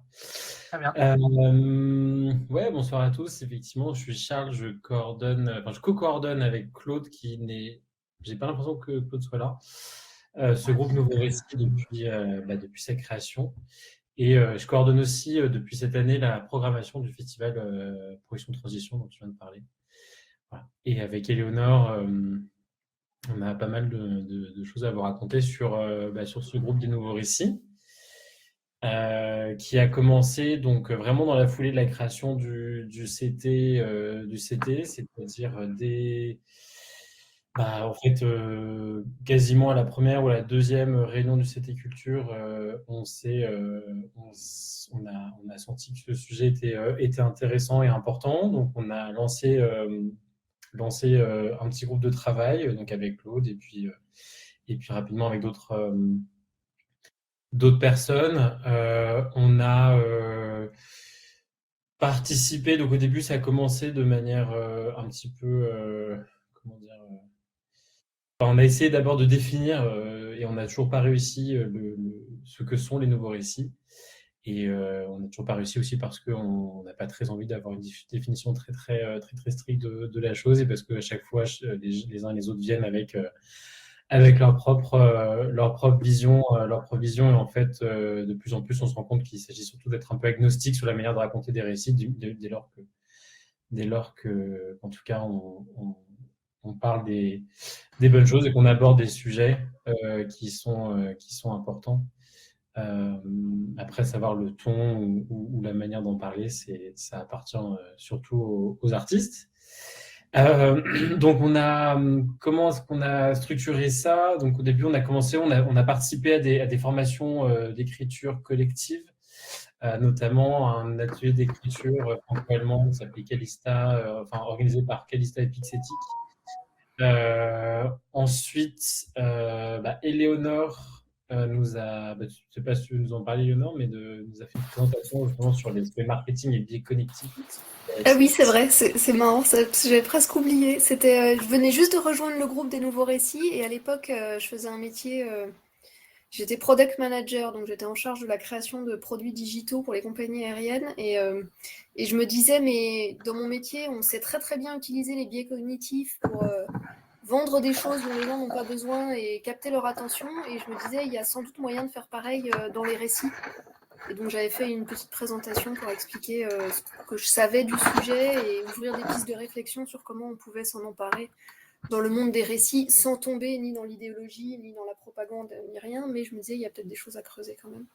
Très bien. Ouais, bonsoir à tous. Effectivement, je suis Charles, je co-coordonne avec Claude qui n'est. J'ai pas l'impression que Claude soit là. Ce groupe Nouveau Récit depuis sa création. Et je coordonne aussi depuis cette année la programmation du festival Production Transition dont tu viens de parler. Voilà. Et avec Éléonore, on a pas mal de choses à vous raconter sur ce groupe des Nouveaux Récits. Qui a commencé donc vraiment dans la foulée de la création du CT, c'est-à-dire quasiment à la première ou à la deuxième réunion du CT Culture, on a senti que ce sujet était intéressant et important, donc on a lancé un petit groupe de travail donc avec Claude et puis rapidement avec d'autres personnes. On a participé, donc au début ça a commencé de manière un petit peu, comment dire, on a essayé d'abord de définir et on n'a toujours pas réussi ce que sont les nouveaux récits. Et on n'a toujours pas réussi aussi parce qu'on n'a pas très envie d'avoir une définition très stricte de la chose et parce qu'à chaque fois les uns et les autres viennent avec leur propre vision, et en fait, de plus en plus, on se rend compte qu'il s'agit surtout d'être un peu agnostique sur la manière de raconter des récits, dès lors que, en tout cas, on parle des bonnes choses et qu'on aborde des sujets qui sont importants. Après, savoir le ton ou la manière d'en parler, ça appartient surtout aux artistes. Donc comment est-ce qu'on a structuré ça? Donc au début, on a participé à des formations d'écriture collective, notamment un atelier d'écriture franco-allemand qui s'appelait Calista, organisé par Calista et Pixetic. Ensuite, Éléonore nous a, je ne sais pas si tu nous en parlais, Éléonore, mais nous a fait une présentation justement sur les marketing et le biais cognitif. Ah oui, c'est vrai, c'est marrant, j'avais presque oublié. Je venais juste de rejoindre le groupe des Nouveaux Récits et à l'époque, je faisais un métier, j'étais product manager, donc j'étais en charge de la création de produits digitaux pour les compagnies aériennes et je me disais, mais dans mon métier, on sait très très bien utiliser les biais cognitifs pour vendre des choses dont les gens n'ont pas besoin et capter leur attention. Et je me disais, il y a sans doute moyen de faire pareil dans les récits. Et donc j'avais fait une petite présentation pour expliquer ce que je savais du sujet et ouvrir des pistes de réflexion sur comment on pouvait s'en emparer dans le monde des récits sans tomber ni dans l'idéologie, ni dans la propagande, ni rien. Mais je me disais, il y a peut-être des choses à creuser quand même.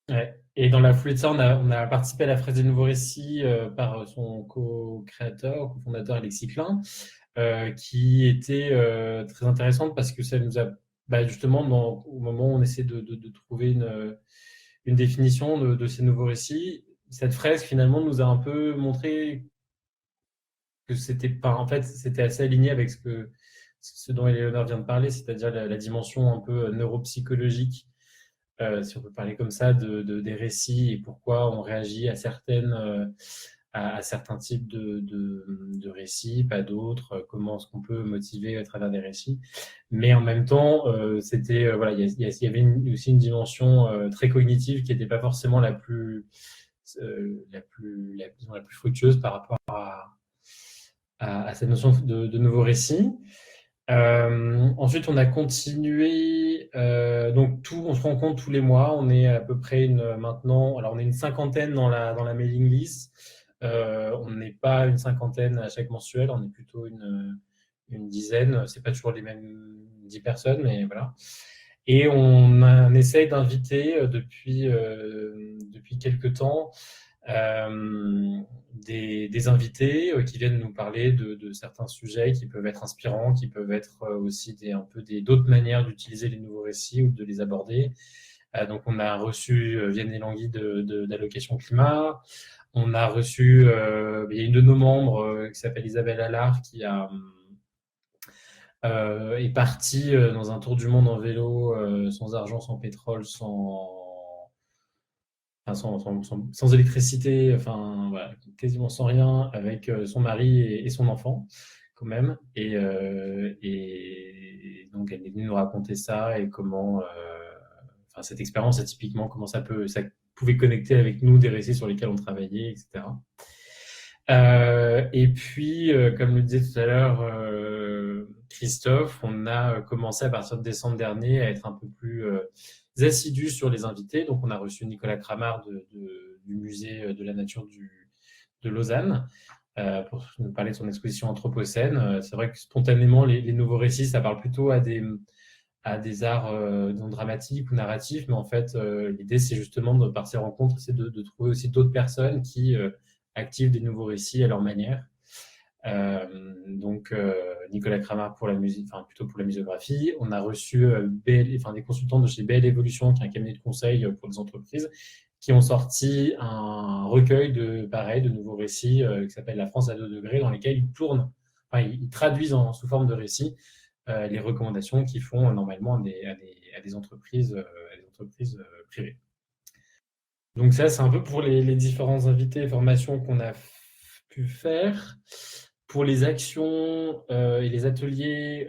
Ouais. Et dans la foulée de ça, on a participé à la Fraise des Nouveaux Récits par son cofondateur Alexis Klein, qui était très intéressante parce que ça nous a justement, au moment où on essaie de trouver une définition de ces nouveaux récits, cette fresque finalement nous a un peu montré que c'était assez aligné avec ce dont Éléonore vient de parler, c'est-à-dire la dimension un peu neuropsychologique, si on peut parler comme ça, des récits et pourquoi on réagit à certains types de récits, pas d'autres, comment est-ce qu'on peut motiver à travers des récits. Mais en même temps, il y avait aussi une dimension très cognitive qui n'était pas forcément la plus fructueuse par rapport à cette notion de nouveaux récits. Ensuite, on a continué. On se rend compte tous les mois. On est à peu près maintenant. Alors, on est une cinquantaine dans la mailing list. On n'est pas une cinquantaine à chaque mensuel. On est plutôt une dizaine. C'est pas toujours les mêmes 10 personnes, mais voilà. Et on essaye d'inviter depuis quelques temps des invités qui viennent nous parler de certains sujets qui peuvent être inspirants, qui peuvent être aussi d'autres manières d'utiliser les nouveaux récits ou de les aborder. Donc, on a reçu Vianney Langui d'Allocation Climat. On a reçu, il y a une de nos membres qui s'appelle Isabelle Allard qui est partie dans un tour du monde en vélo, sans argent, sans pétrole, sans électricité, enfin voilà, quasiment sans rien, avec son mari et son enfant quand même. Et donc elle est venue nous raconter ça et comment, cette expérience, typiquement comment ça pouvait connecter avec nous des récits sur lesquels on travaillait, etc. Et puis, comme le disait tout à l'heure Christophe, on a commencé à partir de décembre dernier à être un peu plus assidus sur les invités. Donc, on a reçu Nicolas Cramard du musée de la nature de Lausanne pour nous parler de son exposition Anthropocène. C'est vrai que spontanément, les nouveaux récits, ça parle plutôt à des arts non dramatiques ou narratifs, mais en fait, l'idée, c'est justement par ces rencontres, c'est de trouver aussi d'autres personnes qui activent des nouveaux récits à leur manière. Donc, Nicolas Cramard pour la musique, plutôt pour la muséographie. On a reçu des consultants de chez BL Evolution, qui est un cabinet de conseil pour des entreprises, qui ont sorti un recueil de nouveaux récits qui s'appelle La France à 2 degrés, dans lesquels ils traduisent sous forme de récits les recommandations qu'ils font normalement à des entreprises privées. Donc ça, c'est un peu pour les différents invités et formations qu'on a pu faire. Pour les actions et les ateliers,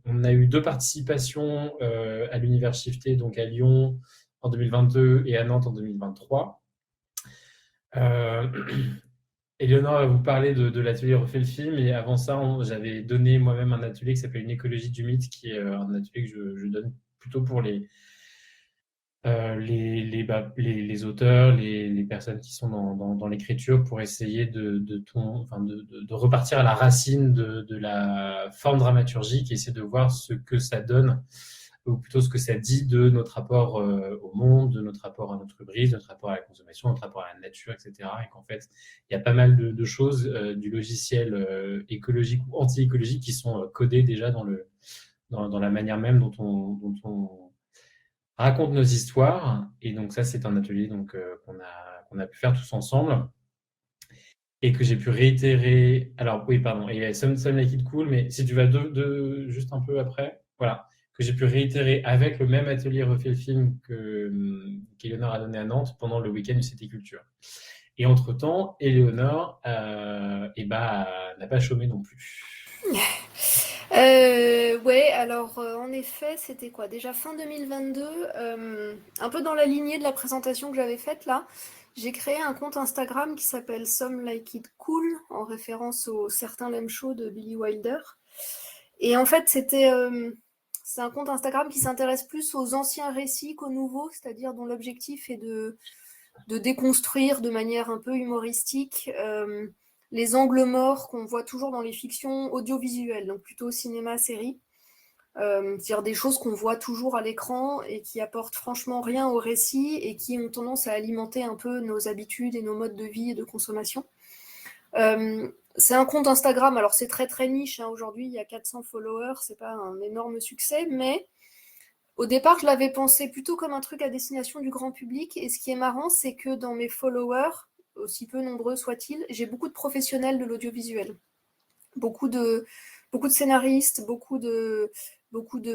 on a eu 2 participations à l'univers Shifté, donc à Lyon en 2022 et à Nantes en 2023. Éléonore va vous parler de l'atelier Refait le film, et avant ça, j'avais donné moi-même un atelier qui s'appelle Une écologie du mythe, qui est un atelier que je donne plutôt pour les auteurs, les personnes qui sont dans l'écriture, pour essayer de repartir à la racine de la forme dramaturgique et essayer de voir ce que ça donne, ou plutôt ce que ça dit de notre rapport au monde, de notre rapport à notre hubris, notre rapport à la consommation, notre rapport à la nature, etc. Et qu'en fait, il y a pas mal de choses du logiciel écologique ou anti-écologique qui sont codées déjà dans la manière même dont on raconte nos histoires. Et donc ça, c'est un atelier qu'on a pu faire tous ensemble et que j'ai pu réitérer. Alors oui, pardon, et il y a Some Like It Cool, mais si tu vas juste un peu après, voilà, que j'ai pu réitérer avec le même atelier Refait le film qu'Éléonore a donné à Nantes pendant le week-end du Cité Culture. Et entre-temps, Éléonore n'a pas chômé non plus. Ouais, alors en effet, c'était quoi? Déjà fin 2022, un peu dans la lignée de la présentation que j'avais faite là, j'ai créé un compte Instagram qui s'appelle Some Like It Cool, en référence au Certain Lame Show de Billy Wilder. Et en fait, c'est un compte Instagram qui s'intéresse plus aux anciens récits qu'aux nouveaux, c'est-à-dire dont l'objectif est de déconstruire de manière un peu humoristique les angles morts qu'on voit toujours dans les fictions audiovisuelles, donc plutôt cinéma, série. C'est-à-dire des choses qu'on voit toujours à l'écran et qui apportent franchement rien au récit et qui ont tendance à alimenter un peu nos habitudes et nos modes de vie et de consommation. C'est un compte Instagram, alors c'est très très niche, aujourd'hui il y a 400 followers, c'est pas un énorme succès, mais au départ je l'avais pensé plutôt comme un truc à destination du grand public, et ce qui est marrant, c'est que dans mes followers, aussi peu nombreux soient-ils, j'ai beaucoup de professionnels de l'audiovisuel, beaucoup de scénaristes, beaucoup de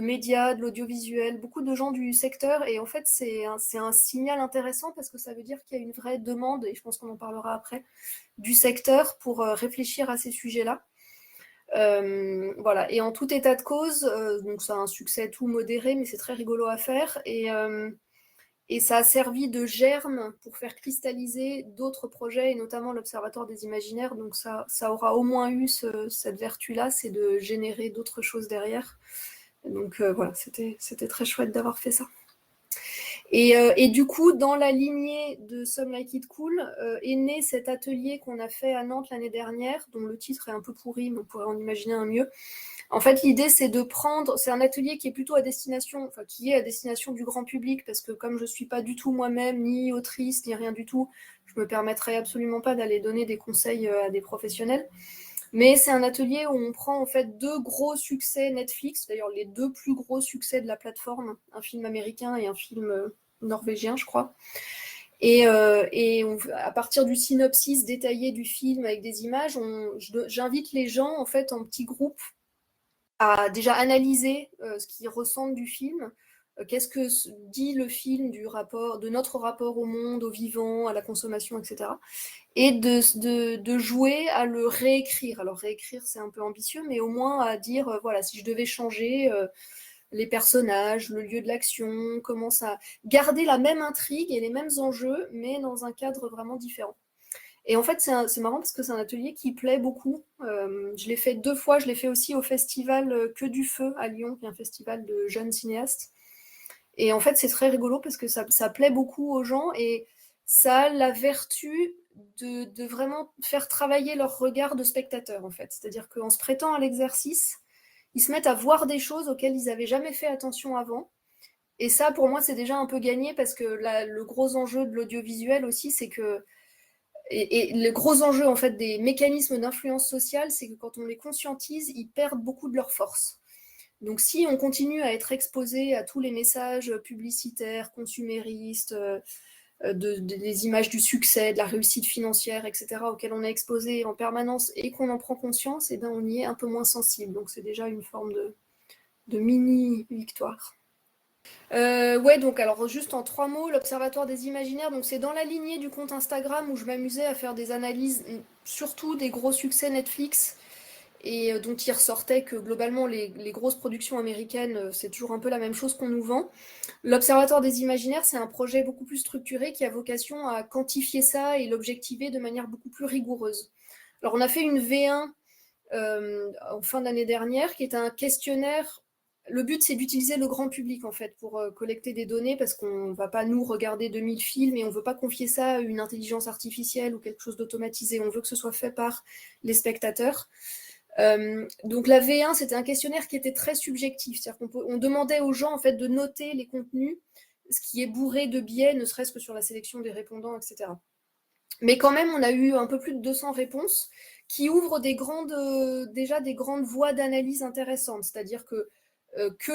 médias, de l'audiovisuel, beaucoup de gens du secteur, et en fait c'est un signal intéressant parce que ça veut dire qu'il y a une vraie demande, et je pense qu'on en parlera après, du secteur pour réfléchir à ces sujets-là. Voilà, et en tout état de cause, donc ça a un succès tout modéré, mais c'est très rigolo à faire, et ça a servi de germe pour faire cristalliser d'autres projets, et notamment l'Observatoire des Imaginaires. Donc ça aura au moins eu cette vertu-là, c'est de générer d'autres choses derrière. Donc voilà, c'était très chouette d'avoir fait ça. Et du coup, dans la lignée de Some Like It Cool, est né cet atelier qu'on a fait à Nantes l'année dernière, dont le titre est un peu pourri, mais on pourrait en imaginer un mieux. En fait, l'idée, c'est de prendre... C'est un atelier qui est plutôt à destination, enfin, qui est à destination du grand public, parce que comme je ne suis pas du tout moi-même, ni autrice, ni rien du tout, je me permettrai absolument pas d'aller donner des conseils à des professionnels. Mais c'est un atelier où on prend en fait 2 gros succès Netflix, d'ailleurs les 2 plus gros succès de la plateforme, un film américain et un film norvégien, je crois. Et à partir du synopsis détaillé du film avec des images, j'invite les gens en fait en petits groupes à déjà analyser ce qu'ils ressentent du film. Qu'est-ce que dit le film de notre rapport au monde, au vivant, à la consommation, etc. Et de jouer à le réécrire. Alors réécrire, c'est un peu ambitieux, mais au moins à dire, voilà, si je devais changer les personnages, le lieu de l'action, comment ça... Garder la même intrigue et les mêmes enjeux, mais dans un cadre vraiment différent. Et en fait, c'est marrant parce que c'est un atelier qui plaît beaucoup. Je l'ai fait 2 fois, je l'ai fait aussi au festival Que du Feu à Lyon, qui est un festival de jeunes cinéastes. Et en fait, c'est très rigolo parce que ça plaît beaucoup aux gens et ça a la vertu de vraiment faire travailler leur regard de spectateur, en fait. C'est-à-dire qu'en se prêtant à l'exercice, ils se mettent à voir des choses auxquelles ils n'avaient jamais fait attention avant. Et ça, pour moi, c'est déjà un peu gagné parce que le gros enjeu de l'audiovisuel aussi, c'est que... Et le gros enjeu, en fait, des mécanismes d'influence sociale, c'est que quand on les conscientise, ils perdent beaucoup de leur force. Donc si on continue à être exposé à tous les messages publicitaires, consuméristes, des images du succès, de la réussite financière, etc., auxquelles on est exposé en permanence et qu'on en prend conscience, eh ben, on y est un peu moins sensible. Donc c'est déjà une forme de mini-victoire. Ouais, donc alors juste en 3 mots, l'Observatoire des Imaginaires, donc c'est dans la lignée du compte Instagram où je m'amusais à faire des analyses, surtout des gros succès Netflix, et dont il ressortait que globalement les grosses productions américaines, c'est toujours un peu la même chose qu'on nous vend. L'Observatoire des Imaginaires, c'est un projet beaucoup plus structuré qui a vocation à quantifier ça et l'objectiver de manière beaucoup plus rigoureuse. Alors on a fait une V1 en fin d'année dernière, qui est un questionnaire. Le but, c'est d'utiliser le grand public, en fait, pour collecter des données, parce qu'on ne va pas, nous, regarder 2000 films, et on ne veut pas confier ça à une intelligence artificielle ou quelque chose d'automatisé. On veut que ce soit fait par les spectateurs. Donc la V1, c'était un questionnaire qui était très subjectif. C'est-à-dire qu'on demandait aux gens, en fait, de noter les contenus, ce qui est bourré de biais, ne serait-ce que sur la sélection des répondants, etc. Mais quand même, on a eu un peu plus de 200 réponses qui ouvrent déjà des grandes voies d'analyse intéressantes. C'est-à-dire que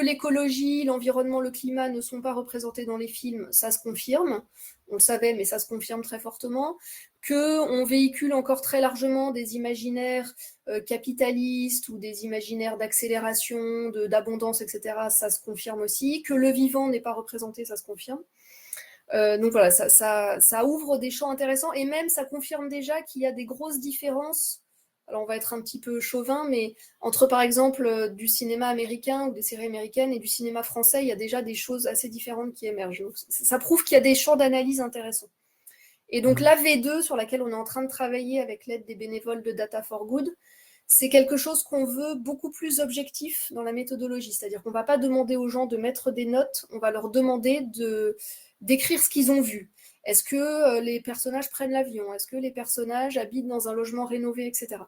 l'écologie, l'environnement, le climat ne sont pas représentés dans les films, ça se confirme. On le savait, mais ça se confirme très fortement. Qu'on véhicule encore très largement des imaginaires capitalistes ou des imaginaires d'accélération, d'abondance, etc., ça se confirme aussi. Que le vivant n'est pas représenté, ça se confirme. Donc voilà, ça ouvre des champs intéressants et même ça confirme déjà qu'il y a des grosses différences. Alors on va être un petit peu chauvin, mais entre par exemple du cinéma américain ou des séries américaines et du cinéma français, il y a déjà des choses assez différentes qui émergent. Donc ça prouve qu'il y a des champs d'analyse intéressants. Et donc la V2 sur laquelle on est en train de travailler avec l'aide des bénévoles de Data for Good, c'est quelque chose qu'on veut beaucoup plus objectif dans la méthodologie. C'est-à-dire qu'on ne va pas demander aux gens de mettre des notes, on va leur demander d'écrire ce qu'ils ont vu. Est-ce que les personnages prennent l'avion? Est-ce que les personnages habitent dans un logement rénové, etc.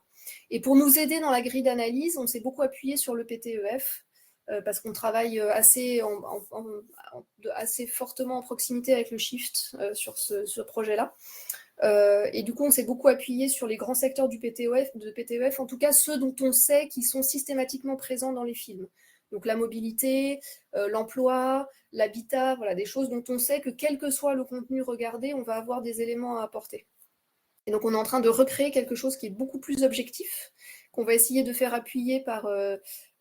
Et pour nous aider dans la grille d'analyse, on s'est beaucoup appuyé sur le PTEF, parce qu'on travaille assez fortement en proximité avec le Shift sur ce projet-là. Et du coup, on s'est beaucoup appuyé sur les grands secteurs du PTEF, en tout cas ceux dont on sait qu'ils sont systématiquement présents dans les films. Donc la mobilité, l'emploi, l'habitat, voilà, des choses dont on sait que quel que soit le contenu regardé, on va avoir des éléments à apporter. Et donc on est en train de recréer quelque chose qui est beaucoup plus objectif, qu'on va essayer de faire appuyer par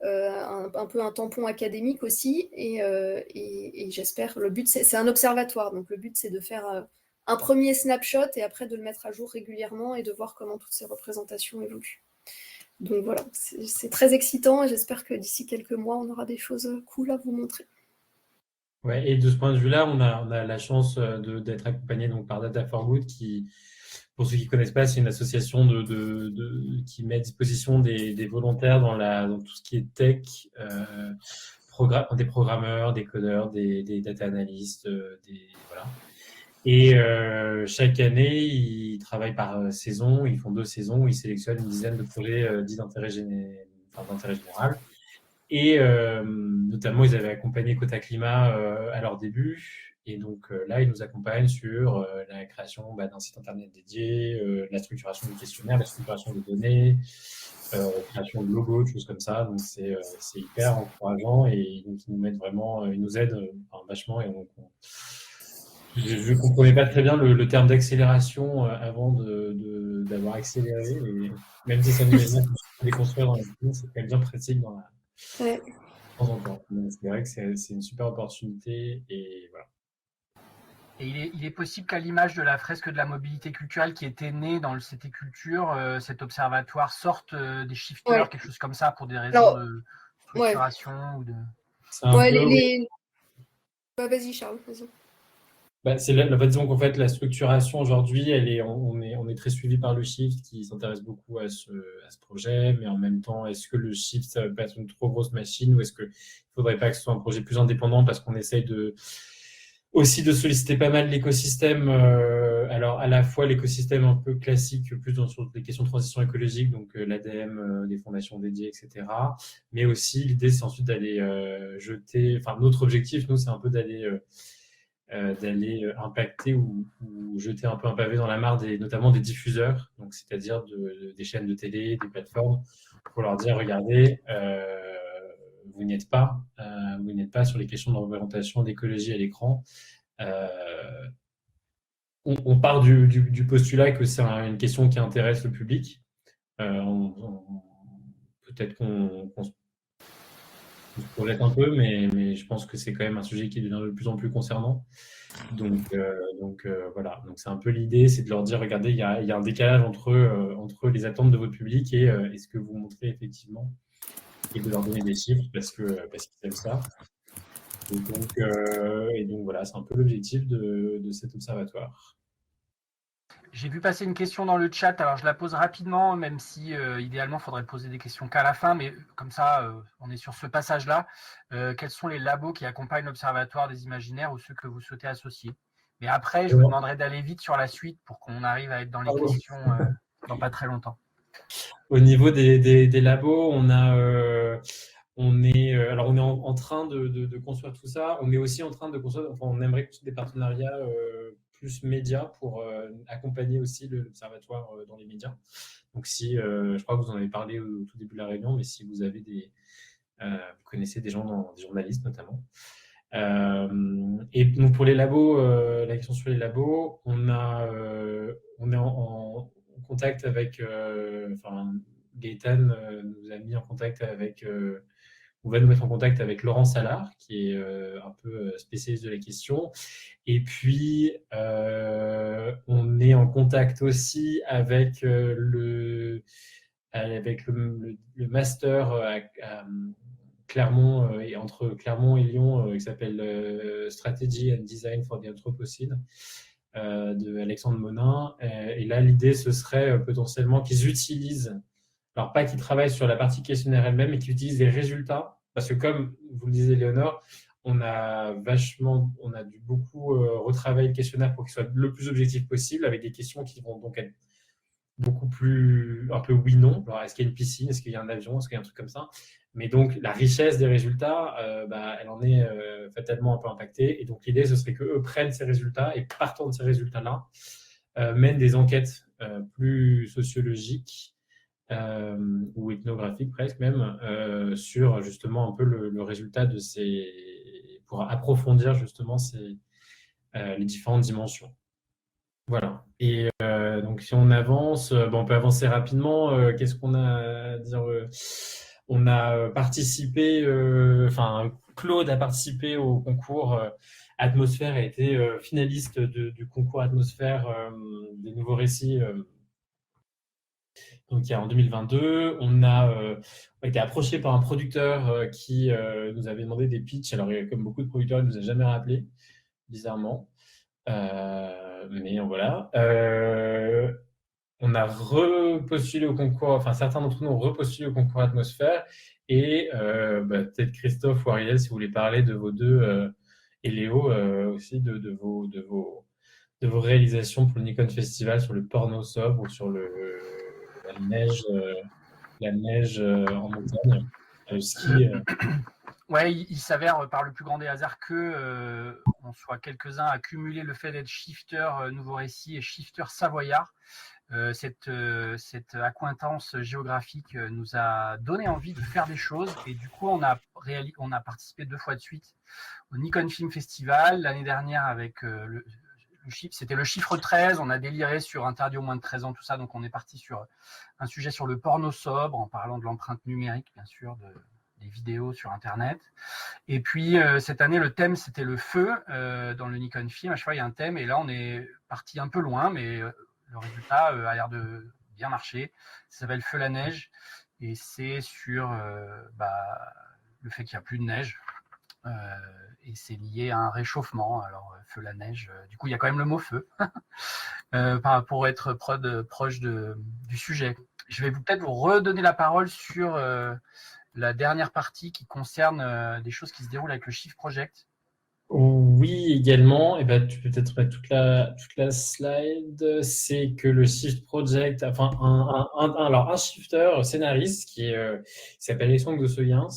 un peu un tampon académique aussi. Et j'espère, le but, c'est un observatoire, donc le but c'est de faire un premier snapshot et après de le mettre à jour régulièrement et de voir comment toutes ces représentations évoluent. Donc voilà, c'est très excitant et j'espère que d'ici quelques mois, on aura des choses cool à vous montrer. Ouais, et de ce point de vue-là, on a la chance d'être accompagné donc, par Data for Good, qui, pour ceux qui ne connaissent pas, c'est une association qui met à disposition des volontaires dans tout ce qui est tech des programmeurs, des codeurs, des data analysts, voilà. Et chaque année, ils travaillent par saison, ils font 2 saisons, ils sélectionnent une dizaine de projets dits d'intérêt général. Et notamment, ils avaient accompagné Quota Climat à leur début. Et donc là, ils nous accompagnent sur la création d'un site internet dédié, la structuration du questionnaire, la structuration des données, création de logos, de choses comme ça. Donc c'est hyper encourageant et donc ils nous mettent vraiment, ils nous aident vachement. Et donc je comprenais pas très bien le terme d'accélération avant d'avoir accéléré. Et même si ça nous aide à déconstruire dans la vie, c'est quand même bien pratique dans la Ouais. de temps en temps. Donc, c'est vrai que c'est une super opportunité et voilà. Et il est possible qu'à l'image de la fresque de la mobilité culturelle qui était née dans le CT Culture, cet observatoire sorte des shifters, Ouais. quelque chose comme ça, pour des raisons Alors, de structuration ou de... C'est un ouais, peu, Bah, vas-y, Charles, vas-y. bah, disons qu'en fait, la structuration aujourd'hui, on est très suivi par le Shift qui s'intéresse beaucoup à ce projet, mais en même temps, est-ce que le Shift, ça va pas être une trop grosse machine ou est-ce qu'il ne faudrait pas que ce soit un projet plus indépendant parce qu'on essaye aussi de solliciter pas mal l'écosystème, alors à la fois l'écosystème un peu classique, plus sur les questions de transition écologique, donc l'ADEME, des fondations dédiées, etc. Mais aussi, l'idée, c'est ensuite d'aller notre objectif, nous, c'est un peu d'aller impacter ou jeter un peu un pavé dans la mare, notamment des diffuseurs, donc c'est-à-dire des chaînes de télé, des plateformes, pour leur dire, regardez, vous n'êtes pas sur les questions de représentation d'écologie à l'écran. On part du postulat que c'est une question qui intéresse le public. Peut-être qu'on se projette un peu, mais je pense que c'est quand même un sujet qui devient de plus en plus concernant. Donc voilà. Donc c'est un peu l'idée, c'est de leur dire, regardez, il y a un décalage entre les attentes de votre public et ce que vous montrez effectivement, et de leur donner des chiffres parce qu'ils aiment ça. Et donc voilà, c'est un peu l'objectif de cet observatoire. J'ai vu passer une question dans le chat, alors je la pose rapidement, même si idéalement il faudrait poser des questions qu'à la fin, mais comme ça, on est sur ce passage-là. Quels sont les labos qui accompagnent l'Observatoire des Imaginaires ou ceux que vous souhaitez associer? Mais après, je vous demanderai d'aller vite sur la suite pour qu'on arrive à être dans les questions dans pas très longtemps. Au niveau des labos, on est en train de construire tout ça. On est aussi en train de construire, on aimerait construire des partenariats plus médias pour accompagner aussi l'Observatoire dans les médias. Donc je crois que vous en avez parlé au tout début de la réunion, mais si vous avez vous connaissez des journalistes notamment. Et donc pour les labos, la question sur les labos, on est en contact avec, Gaëtan nous a mis en contact avec, on va nous mettre en contact avec Laurent Salard, qui est un peu spécialiste de la question. Et puis, on est en contact aussi avec le master à Clermont, et entre Clermont et Lyon, qui s'appelle Strategy and Design for the Anthropocene, de Alexandre Monin. Et là, l'idée, ce serait potentiellement qu'ils utilisent, alors pas qu'ils travaillent sur la partie questionnaire elle-même, mais qu'ils utilisent les résultats. Parce que comme vous le disiez, Léonore, on a dû beaucoup retravailler le questionnaire pour qu'il soit le plus objectif possible, avec des questions qui vont donc être beaucoup plus un peu oui-non. Alors, est-ce qu'il y a une piscine? Est-ce qu'il y a un avion? Est-ce qu'il y a un truc comme ça? Mais donc, la richesse des résultats, elle en est fatalement un peu impactée. Et donc, l'idée, ce serait qu'eux prennent ces résultats et, partant de ces résultats-là, mènent des enquêtes plus sociologiques ou ethnographiques presque même, sur justement un peu le résultat de pour approfondir justement les différentes dimensions. Voilà. Et donc, si on avance, on peut avancer rapidement. Qu'est-ce qu'on a à dire? On a participé, Claude a participé au concours Atmosphère, a été finaliste du concours Atmosphère des nouveaux récits. Donc, en 2022, on a été approché par un producteur qui nous avait demandé des pitchs. Alors, comme beaucoup de producteurs, il ne nous a jamais rappelé, bizarrement. Mais voilà. on a repostulé au concours, enfin certains d'entre nous ont repostulé au concours Atmosphère, et peut-être Christophe ou Ariel, si vous voulez parler de vos deux, et Léo aussi, de vos réalisations pour le Nikon Festival sur le porno sobre ou sur la neige en montagne, le ski. Ouais, il s'avère par le plus grand des hasards que on soit quelques-uns à cumuler le fait d'être shifter Nouveau Récit et shifter savoyard. Cette accointance géographique nous a donné envie de faire des choses, et du coup on a participé 2 fois de suite au Nikon Film Festival. L'année dernière avec c'était le chiffre 13, on a déliré sur interdit aux moins de 13 ans, tout ça, donc on est parti sur un sujet sur le porno sobre, en parlant de l'empreinte numérique, bien sûr, des vidéos sur Internet. Et puis, cette année, le thème, c'était le feu dans le Nikon Film. À chaque fois, il y a un thème, et là, on est parti un peu loin, mais le résultat a l'air de bien marcher. Ça s'appelle Feu la neige, et c'est sur le fait qu'il n'y a plus de neige. Et c'est lié à un réchauffement. Alors, feu la neige, du coup, il y a quand même le mot feu pour être proche du sujet. Je vais peut-être vous redonner la parole sur la dernière partie qui concerne des choses qui se déroulent avec le Shift Project. Oui, également. Et tu peux peut-être mettre toute la slide. C'est que le Shift Project, enfin, alors un shifter scénariste qui s'appelle Alexandre Gossoyens,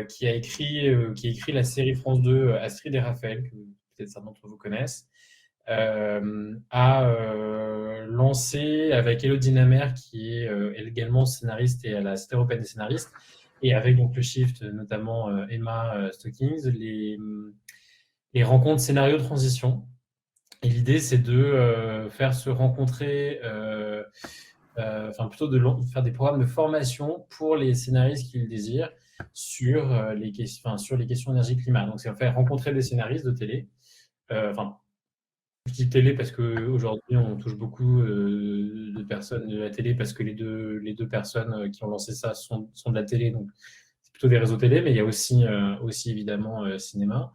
qui a écrit la série France 2 Astrid et Raphaël, que peut-être certains d'entre vous connaissent, a lancé avec Elodie Namer, qui est également scénariste et à la Cité européenne des scénaristes, et avec donc le Shift, notamment Emma Stockings, les rencontres scénario de transition. Et l'idée, c'est de faire se rencontrer, plutôt de faire des programmes de formation pour les scénaristes qui le désirent sur les questions énergie-climat. Donc, c'est faire rencontrer des scénaristes de télé. Je dis télé parce qu'aujourd'hui, on touche beaucoup de personnes de la télé, parce que les deux personnes qui ont lancé ça sont de la télé. Donc, c'est plutôt des réseaux télé, mais il y a aussi évidemment cinéma.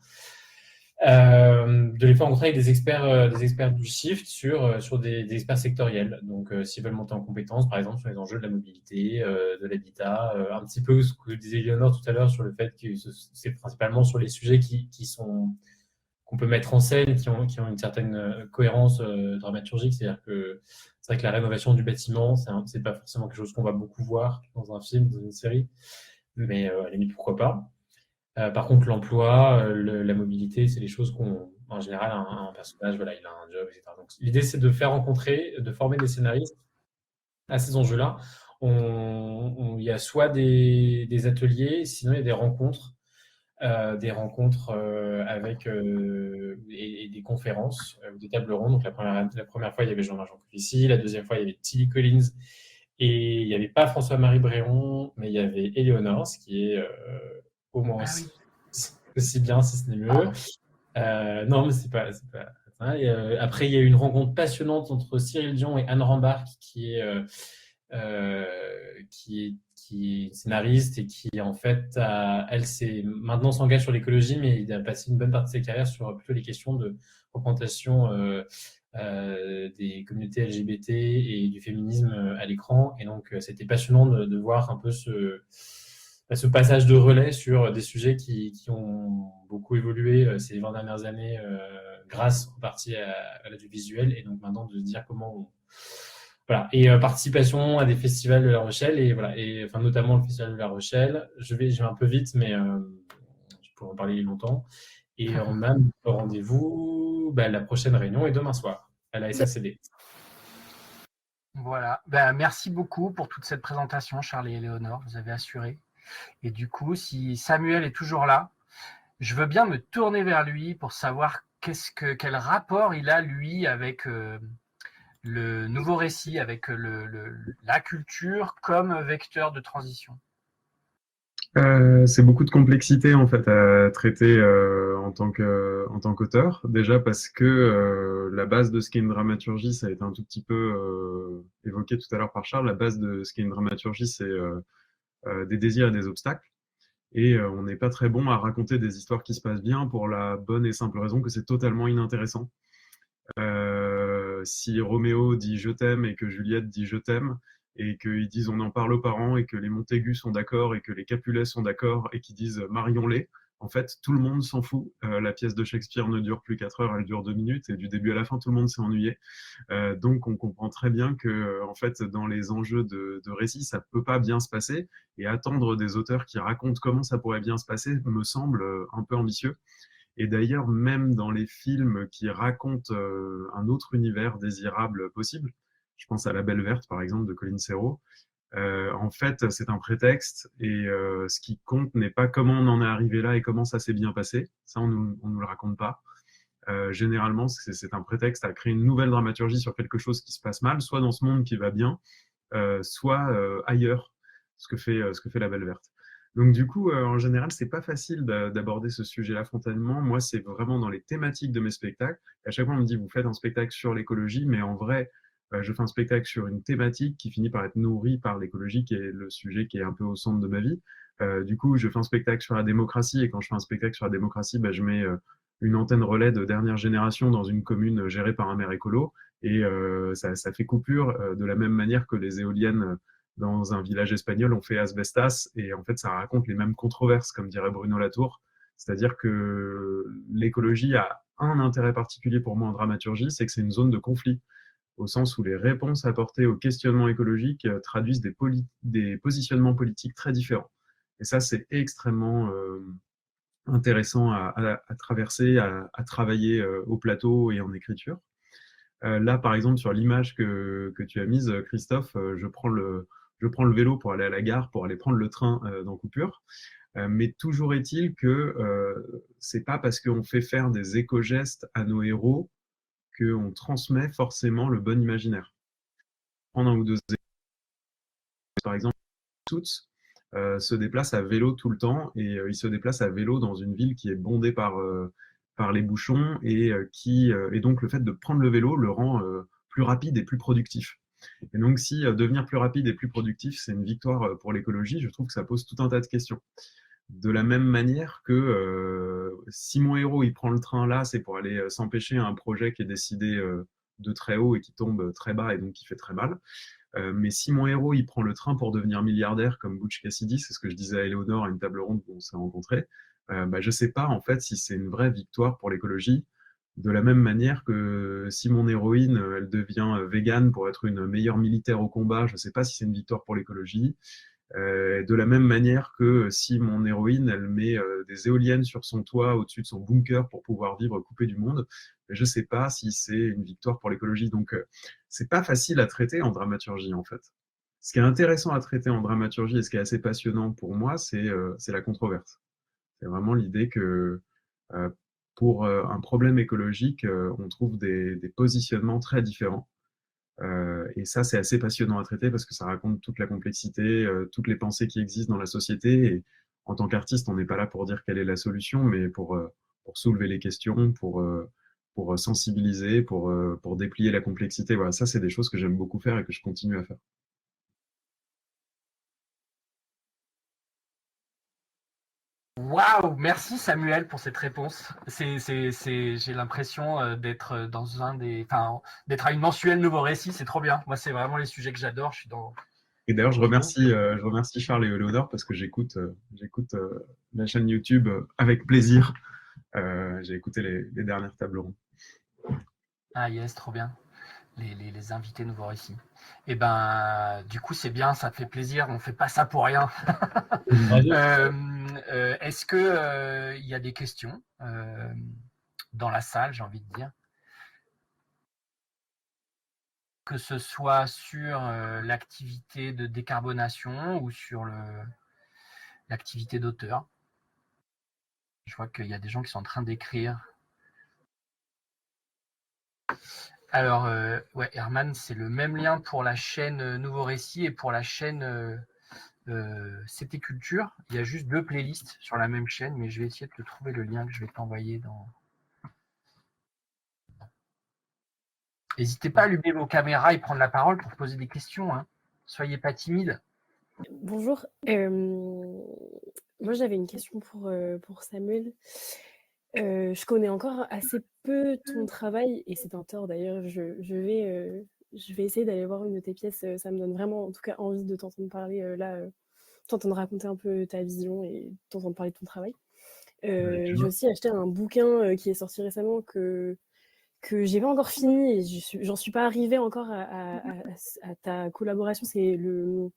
De les faire rencontrer avec des experts du Shift sur des experts sectoriels. Donc, s'ils veulent monter en compétences, par exemple, sur les enjeux de la mobilité, de l'habitat, un petit peu ce que disait Léonore tout à l'heure sur le fait que c'est principalement sur les sujets qu'on peut mettre en scène, qui ont une certaine cohérence dramaturgique. C'est-à-dire que c'est vrai que la rénovation du bâtiment, c'est pas forcément quelque chose qu'on va beaucoup voir dans un film, dans une série, mais à la limite, pourquoi pas. Par contre, l'emploi, la mobilité, c'est les choses en général, un personnage, voilà, il a un job, etc. Donc, l'idée, c'est de faire rencontrer, de former des scénaristes à ces enjeux-là. Il y a soit des ateliers, sinon il y a des rencontres avec et des conférences, des tables rondes. Donc, la première fois, il y avait Jean-Marc Jancovici, la deuxième fois, il y avait Tilly Collins, et il n'y avait pas François-Marie Bréon, mais il y avait Éléonore, ce qui est au moins aussi bien, si ce n'est mieux. Non, mais c'est pas ça. Et, après, il y a eu une rencontre passionnante entre Cyril Dion et Anne Rambach, qui est scénariste, et qui, en fait, maintenant s'engage sur l'écologie, mais il a passé une bonne partie de sa carrière sur plutôt les questions de représentation des communautés LGBT et du féminisme à l'écran. Et donc, c'était passionnant de voir un peu ce passage de relais sur des sujets qui ont beaucoup évolué ces 20 dernières années grâce en partie à l'audiovisuel, et donc maintenant de se dire comment voilà. Et participation à des festivals de La Rochelle, et voilà, et enfin notamment le festival de La Rochelle. Je vais un peu vite, mais je pourrais en parler longtemps. Et on a notre rendez-vous, la prochaine réunion est demain soir à la SACD. Voilà. Merci beaucoup pour toute cette présentation, Charles et Éléonore, vous avez assuré. Et du coup, si Samuel est toujours là, je veux bien me tourner vers lui pour savoir quel rapport il a, lui, avec le nouveau récit, avec la culture comme vecteur de transition. C'est beaucoup de complexité en fait à traiter en tant qu'auteur. Déjà parce que la base de ce qu'est une dramaturgie, ça a été un tout petit peu évoqué tout à l'heure par Charles. La base de ce qu'est une dramaturgie, c'est des désirs et des obstacles. Et on n'est pas très bon à raconter des histoires qui se passent bien, pour la bonne et simple raison que c'est totalement inintéressant. si Roméo dit je t'aime et que Juliette dit je t'aime, et qu'ils disent on en parle aux parents, et que les Montaigu sont d'accord, et que les Capulet sont d'accord, et qu'ils disent marions-les, en fait, tout le monde s'en fout. La pièce de Shakespeare ne dure plus 4 heures, elle dure 2 minutes, et du début à la fin, tout le monde s'est ennuyé. Donc, on comprend très bien que, en fait, dans les enjeux de récit, ça peut pas bien se passer, et attendre des auteurs qui racontent comment ça pourrait bien se passer me semble un peu ambitieux. Et d'ailleurs, même dans les films qui racontent un autre univers désirable possible, je pense à La Belle Verte, par exemple, de Colin Serrault, en fait, c'est un prétexte, et ce qui compte n'est pas comment on en est arrivé là et comment ça s'est bien passé. Ça, on nous le raconte pas. Généralement, c'est un prétexte à créer une nouvelle dramaturgie sur quelque chose qui se passe mal, soit dans ce monde qui va bien, soit ailleurs, ce que fait La Belle Verte. Donc du coup, en général, c'est pas facile d'aborder ce sujet-là frontalement. Moi, c'est vraiment dans les thématiques de mes spectacles. À chaque fois, on me dit, vous faites un spectacle sur l'écologie, mais en vrai, je fais un spectacle sur une thématique qui finit par être nourrie par l'écologie, qui est le sujet qui est un peu au centre de ma vie. Du coup, je fais un spectacle sur la démocratie, et quand je fais un spectacle sur la démocratie, je mets une antenne relais de dernière génération dans une commune gérée par un maire écolo, et ça fait coupure de la même manière que les éoliennes dans un village espagnol ont fait asbestas, et en fait, ça raconte les mêmes controverses, comme dirait Bruno Latour. C'est-à-dire que l'écologie a un intérêt particulier pour moi en dramaturgie, c'est que c'est une zone de conflit, au sens où les réponses apportées aux questionnements écologiques traduisent des positionnements politiques très différents. Et ça, c'est extrêmement intéressant à traverser, à travailler au plateau et en écriture. Là, par exemple, sur l'image que tu as mise, Christophe, je prends le vélo pour aller à la gare, pour aller prendre le train dans Coupure. Mais toujours est-il que c'est pas parce qu'on fait faire des éco-gestes à nos héros qu'on transmet forcément le bon imaginaire. Prendre un ou deux exemples. Par exemple, Suits se déplace à vélo tout le temps, et il se déplace à vélo dans une ville qui est bondée par les bouchons, et donc le fait de prendre le vélo le rend plus rapide et plus productif. Et donc si devenir plus rapide et plus productif, c'est une victoire pour l'écologie, je trouve que ça pose tout un tas de questions. De la même manière que si mon héros il prend le train là, c'est pour aller s'empêcher un projet qui est décidé de très haut et qui tombe très bas, et donc qui fait très mal. Mais si mon héros il prend le train pour devenir milliardaire, comme Butch Cassidy, c'est ce que je disais à Éléonore à une table ronde où on s'est rencontrés, je sais pas en fait si c'est une vraie victoire pour l'écologie. De la même manière que si mon héroïne elle devient végane pour être une meilleure militaire au combat, je sais pas si c'est une victoire pour l'écologie. De la même manière que si mon héroïne elle met des éoliennes sur son toit au-dessus de son bunker pour pouvoir vivre coupée du monde, je ne sais pas si c'est une victoire pour l'écologie. Donc c'est pas facile à traiter en dramaturgie en fait. Ce qui est intéressant à traiter en dramaturgie et ce qui est assez passionnant pour moi, c'est la controverse. C'est vraiment l'idée que euh, pour un problème écologique, on trouve des positionnements très différents. Et ça, c'est assez passionnant à traiter parce que ça raconte toute la complexité, toutes les pensées qui existent dans la société. Et en tant qu'artiste, on n'est pas là pour dire quelle est la solution, mais pour soulever les questions, pour sensibiliser, pour déplier la complexité. Voilà, ça, c'est des choses que j'aime beaucoup faire et que je continue à faire. Waouh, merci Samuel pour cette réponse. J'ai l'impression d'être d'être à une mensuelle nouveau récit, c'est trop bien. Moi, c'est vraiment les sujets que j'adore. Je suis dans. Et d'ailleurs, je remercie Charles et Léonore parce que j'écoute la chaîne YouTube avec plaisir. J'ai écouté les dernières tables rondes. Ah yes, trop bien. Les invités nouveau récit. Et ben, du coup, c'est bien, ça fait plaisir. On fait pas ça pour rien. Est-ce que il y a des questions dans la salle, j'ai envie de dire, que ce soit sur l'activité de décarbonation ou sur l'activité d'auteur? Je vois qu'il y a des gens qui sont en train d'écrire. Alors, ouais, Herman, c'est le même lien pour la chaîne Nouveau Récit et pour la chaîne CT Culture. Il y a juste 2 playlists sur la même chaîne, mais je vais essayer de te trouver le lien que je vais t'envoyer dans. N'hésitez pas à allumer vos caméras et prendre la parole pour poser des questions. Hein. Soyez pas timide. Bonjour. Moi, j'avais une question pour Samuel. Je connais encore assez peu ton travail et c'est un tort d'ailleurs. Je vais essayer d'aller voir une de tes pièces. Ça me donne vraiment, en tout cas, envie de t'entendre parler là, t'entendre raconter un peu ta vision et t'entendre parler de ton travail. J'ai aussi acheté un bouquin qui est sorti récemment que j'ai pas encore fini et j'en suis pas arrivée encore à ta collaboration. C'est le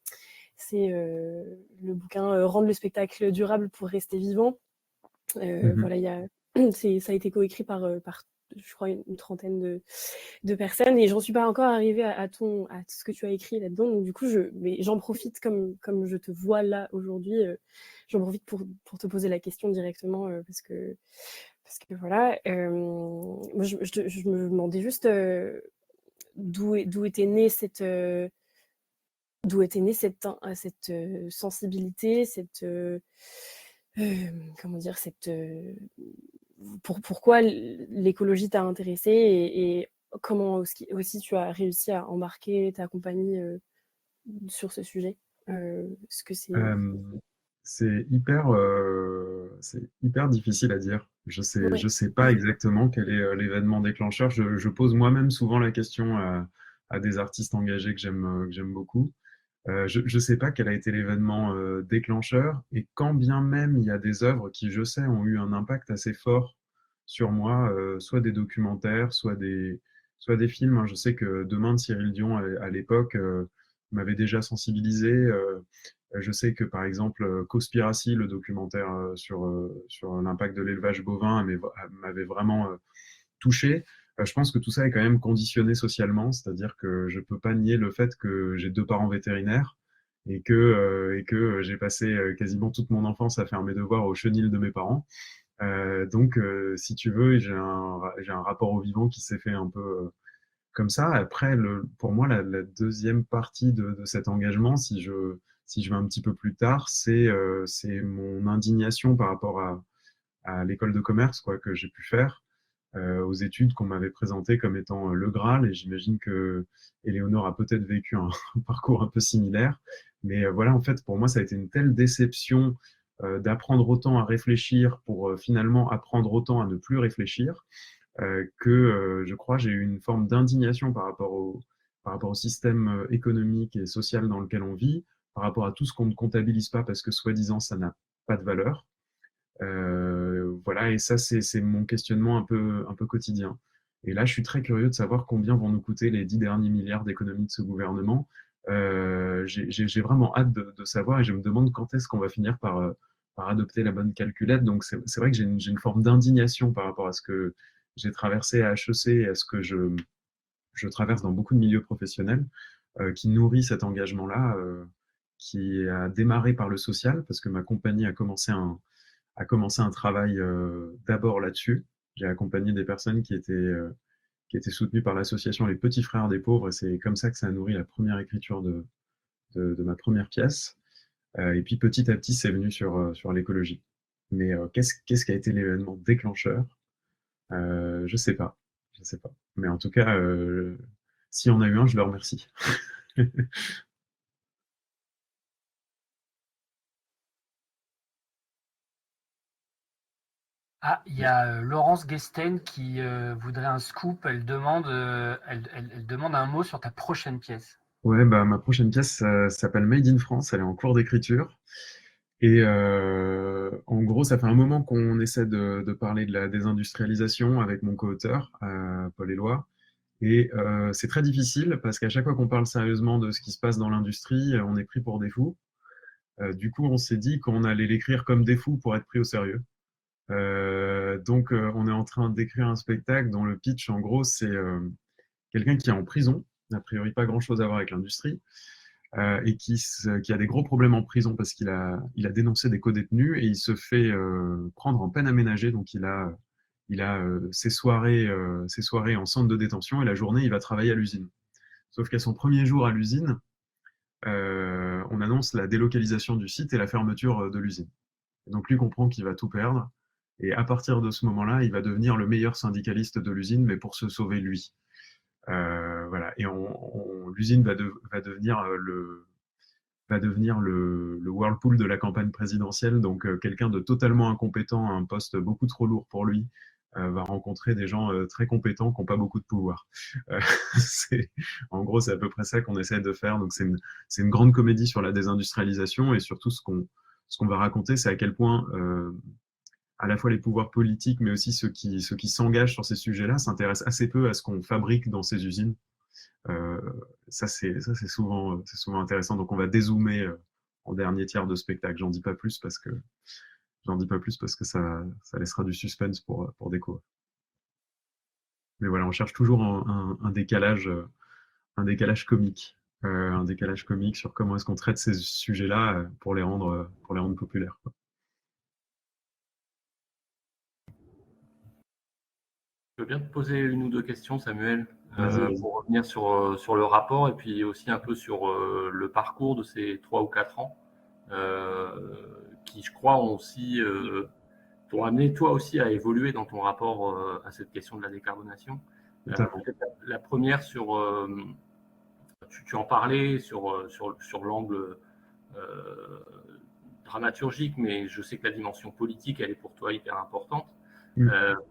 bouquin Rendre le spectacle durable pour rester vivant. Voilà, ça a été coécrit par je crois une trentaine de personnes et j'en suis pas encore arrivée à ce que tu as écrit là-dedans. Donc du coup, mais j'en profite comme je te vois là aujourd'hui, j'en profite pour te poser la question directement parce que voilà, moi je me demandais juste d'où était née cette sensibilité, comment dire, pourquoi l'écologie t'a intéressé et comment aussi tu as réussi à embarquer ta compagnie sur ce sujet. Est-ce que c'est... C'est hyper difficile à dire. Je Ouais. sais pas exactement quel est l'événement déclencheur. Je pose moi-même souvent la question à des artistes engagés que j'aime beaucoup. Je sais pas quel a été l'événement déclencheur et quand bien même il y a des œuvres qui, je sais, ont eu un impact assez fort sur moi, soit des documentaires, soit des films, hein. Je sais que Demain de Cyril Dion à l'époque m'avait déjà sensibilisé. Je sais que par exemple Cospiracy, le documentaire sur l'impact de l'élevage bovin, m'avait vraiment touché. Je pense que tout ça est quand même conditionné socialement, c'est-à-dire que je peux pas nier le fait que j'ai deux parents vétérinaires et que j'ai passé quasiment toute mon enfance à faire mes devoirs au chenil de mes parents. Donc, si tu veux, j'ai un rapport au vivant qui s'est fait un peu comme ça. Après, pour moi, la deuxième partie de cet engagement, si je vais un petit peu plus tard, c'est mon indignation par rapport à l'école de commerce quoi, que j'ai pu faire, aux études qu'on m'avait présentées comme étant le Graal. Et j'imagine que Éléonore a peut-être vécu un parcours un peu similaire. Mais voilà, en fait, pour moi, ça a été une telle déception d'apprendre autant à réfléchir pour finalement apprendre autant à ne plus réfléchir que je crois j'ai eu une forme d'indignation par rapport au système économique et social dans lequel on vit, par rapport à tout ce qu'on ne comptabilise pas parce que soi-disant ça n'a pas de valeur. Voilà, et ça c'est mon questionnement un peu quotidien. Et là, je suis très curieux de savoir combien vont nous coûter les 10 derniers milliards d'économies de ce gouvernement. J'ai vraiment hâte de savoir et je me demande quand est-ce qu'on va finir par adopter la bonne calculette. Donc c'est vrai que j'ai une forme d'indignation par rapport à ce que j'ai traversé à HEC et à ce que je traverse dans beaucoup de milieux professionnels qui nourrit cet engagement-là, qui a démarré par le social, parce que ma compagnie a commencé un travail d'abord là-dessus. J'ai accompagné des personnes qui étaient soutenues par l'association Les Petits Frères des Pauvres, et c'est comme ça que ça a nourri la première écriture de ma première pièce. Et puis petit à petit, c'est venu sur l'écologie. Mais qu'est-ce qui a été l'événement déclencheur? Je sais pas. Je sais pas. Mais en tout cas, s'il y en a eu un, je le remercie. Ah, il y a Laurence Guesten qui voudrait un scoop. Elle demande un mot sur ta prochaine pièce. Ouais, bah, ma prochaine pièce s'appelle Made in France. Elle est en cours d'écriture. Et en gros, ça fait un moment qu'on essaie de parler de la désindustrialisation avec mon co-auteur, Paul Éloi. Et c'est très difficile parce qu'à chaque fois qu'on parle sérieusement de ce qui se passe dans l'industrie, on est pris pour des fous. Du coup, on s'est dit qu'on allait l'écrire comme des fous pour être pris au sérieux. Donc, on est en train d'écrire un spectacle dont le pitch, en gros, c'est quelqu'un qui est en prison, a priori pas grand-chose à voir avec l'industrie, et qui a des gros problèmes en prison parce il a dénoncé des co-détenus et il se fait prendre en peine aménagée. Donc, il a ses soirées en centre de détention et la journée, il va travailler à l'usine. Sauf qu'à son premier jour à l'usine, on annonce la délocalisation du site et la fermeture de l'usine. Donc lui comprend qu'il va tout perdre. Et à partir de ce moment-là, il va devenir le meilleur syndicaliste de l'usine, mais pour se sauver lui. Voilà. Et l'usine va devenir va devenir le whirlpool de la campagne présidentielle, donc quelqu'un de totalement incompétent à un poste beaucoup trop lourd pour lui va rencontrer des gens très compétents qui n'ont pas beaucoup de pouvoir. Euh, en gros, c'est à peu près ça qu'on essaie de faire. Donc c'est une grande comédie sur la désindustrialisation, et surtout ce qu'on va raconter, c'est à quel point à la fois les pouvoirs politiques, mais aussi ceux qui s'engagent sur ces sujets-là, s'intéressent assez peu à ce qu'on fabrique dans ces usines. Euh, ça, c'est souvent intéressant. Donc, on va dézoomer en dernier tiers de spectacle. J'en dis pas plus parce que ça laissera du suspense pour découvrir. Mais voilà, on cherche toujours un décalage comique. Un décalage comique sur comment est-ce qu'on traite ces sujets-là pour les rendre populaires, quoi. Je veux bien te poser une ou deux questions, Samuel, Vas-y. pour revenir sur le rapport et puis aussi un peu sur le parcours de ces 3 ou 4 ans, qui, je crois, ont aussi t'ont amené toi aussi à évoluer dans ton rapport à cette question de la décarbonation. Peut-être la première sur, tu en parlais sur l'angle dramaturgique, mais je sais que la dimension politique, elle est pour toi hyper importante.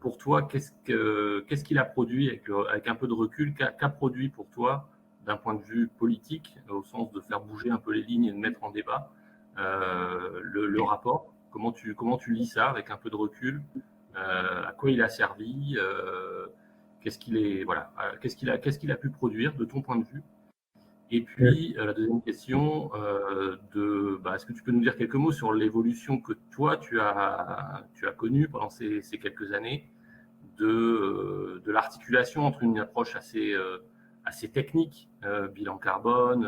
Pour toi, qu'est-ce qu'il a produit avec un peu de recul, qu'a produit pour toi d'un point de vue politique, au sens de faire bouger un peu les lignes et de mettre en débat le rapport? Comment tu lis ça avec un peu de recul? À quoi il a servi? Qu'est-ce qu'il a pu produire de ton point de vue? Et puis, la deuxième question, est-ce que tu peux nous dire quelques mots sur l'évolution que toi, tu as connue pendant ces quelques années de l'articulation entre une approche assez technique, bilan carbone,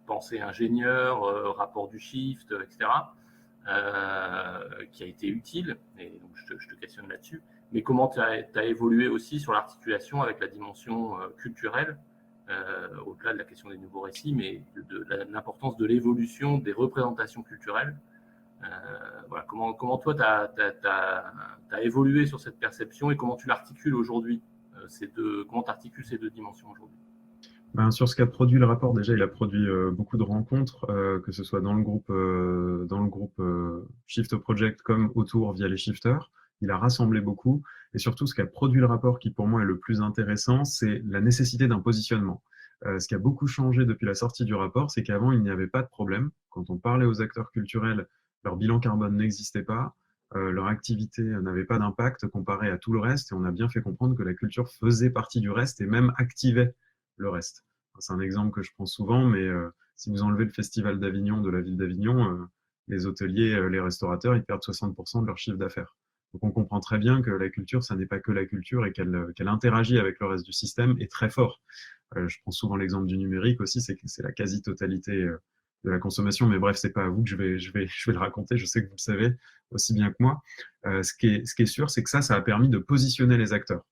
pensée ingénieur, rapport du shift, etc., qui a été utile, et donc je te questionne là-dessus, mais comment tu as évolué aussi sur l'articulation avec la dimension culturelle, au-delà de la question des nouveaux récits, mais de l'importance de l'évolution des représentations culturelles. Voilà, comment toi, tu as évolué sur cette perception et comment tu l'articules aujourd'hui, comment tu articules ces deux dimensions aujourd'hui? Sur ce qu'a produit le rapport, déjà, il a produit beaucoup de rencontres, que ce soit dans le groupe Shift Project comme autour via les shifters. Il a rassemblé beaucoup. Et surtout, ce qu'a produit le rapport, qui pour moi est le plus intéressant, c'est la nécessité d'un positionnement. Ce qui a beaucoup changé depuis la sortie du rapport, c'est qu'avant, il n'y avait pas de problème. Quand on parlait aux acteurs culturels, leur bilan carbone n'existait pas. Leur activité n'avait pas d'impact comparé à tout le reste. Et on a bien fait comprendre que la culture faisait partie du reste et même activait le reste. C'est un exemple que je prends souvent, mais si vous enlevez le festival d'Avignon de la ville d'Avignon, les hôteliers, les restaurateurs, ils perdent 60% de leur chiffre d'affaires. Donc on comprend très bien que la culture, ça n'est pas que la culture et qu'elle interagit avec le reste du système et très fort. Je prends souvent l'exemple du numérique aussi, c'est la quasi-totalité de la consommation, mais bref, c'est pas à vous que je vais le raconter, je sais que vous le savez aussi bien que moi. Ce qui est sûr, c'est que ça a permis de positionner les acteurs.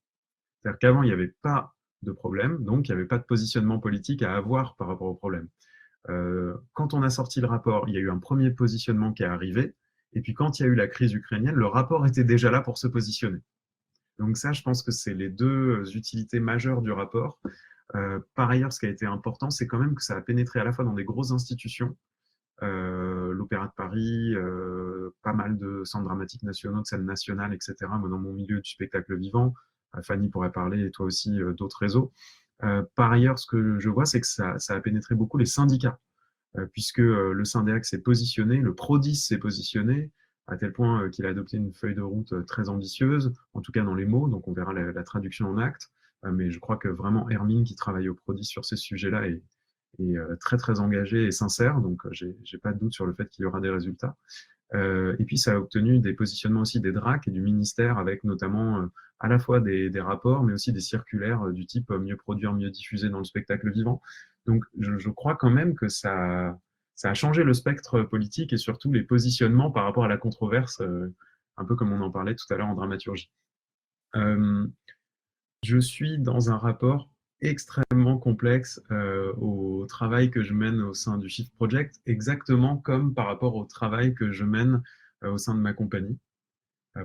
C'est-à-dire qu'avant, il n'y avait pas de problème, donc il n'y avait pas de positionnement politique à avoir par rapport au problème. Quand on a sorti le rapport, il y a eu un premier positionnement qui est arrivé, et puis quand il y a eu la crise ukrainienne, le rapport était déjà là pour se positionner. Donc ça, je pense que c'est les deux utilités majeures du rapport. Par ailleurs, ce qui a été important, c'est quand même que ça a pénétré à la fois dans des grosses institutions, l'Opéra de Paris, pas mal de centres dramatiques nationaux, de scènes nationales, etc. Moi, dans mon milieu du spectacle vivant, Fanny pourrait parler, et toi aussi, d'autres réseaux. Par ailleurs, ce que je vois, c'est que ça a pénétré beaucoup les syndicats, puisque le Syndeac s'est positionné, le Prodis s'est positionné, à tel point qu'il a adopté une feuille de route très ambitieuse, en tout cas dans les mots, donc on verra la traduction en actes. Mais je crois que vraiment Hermine, qui travaille au Prodis sur ces sujets-là, est très très engagé et sincère, donc j'ai pas de doute sur le fait qu'il y aura des résultats. Et puis ça a obtenu des positionnements aussi des DRAC et du ministère, avec notamment à la fois des rapports, mais aussi des circulaires du type mieux produire, mieux diffuser dans le spectacle vivant. Donc je crois quand même que ça a changé le spectre politique et surtout les positionnements par rapport à la controverse, un peu comme on en parlait tout à l'heure en dramaturgie. Je suis dans un rapport extrêmement complexe au travail que je mène au sein du Shift Project, exactement comme par rapport au travail que je mène au sein de ma compagnie,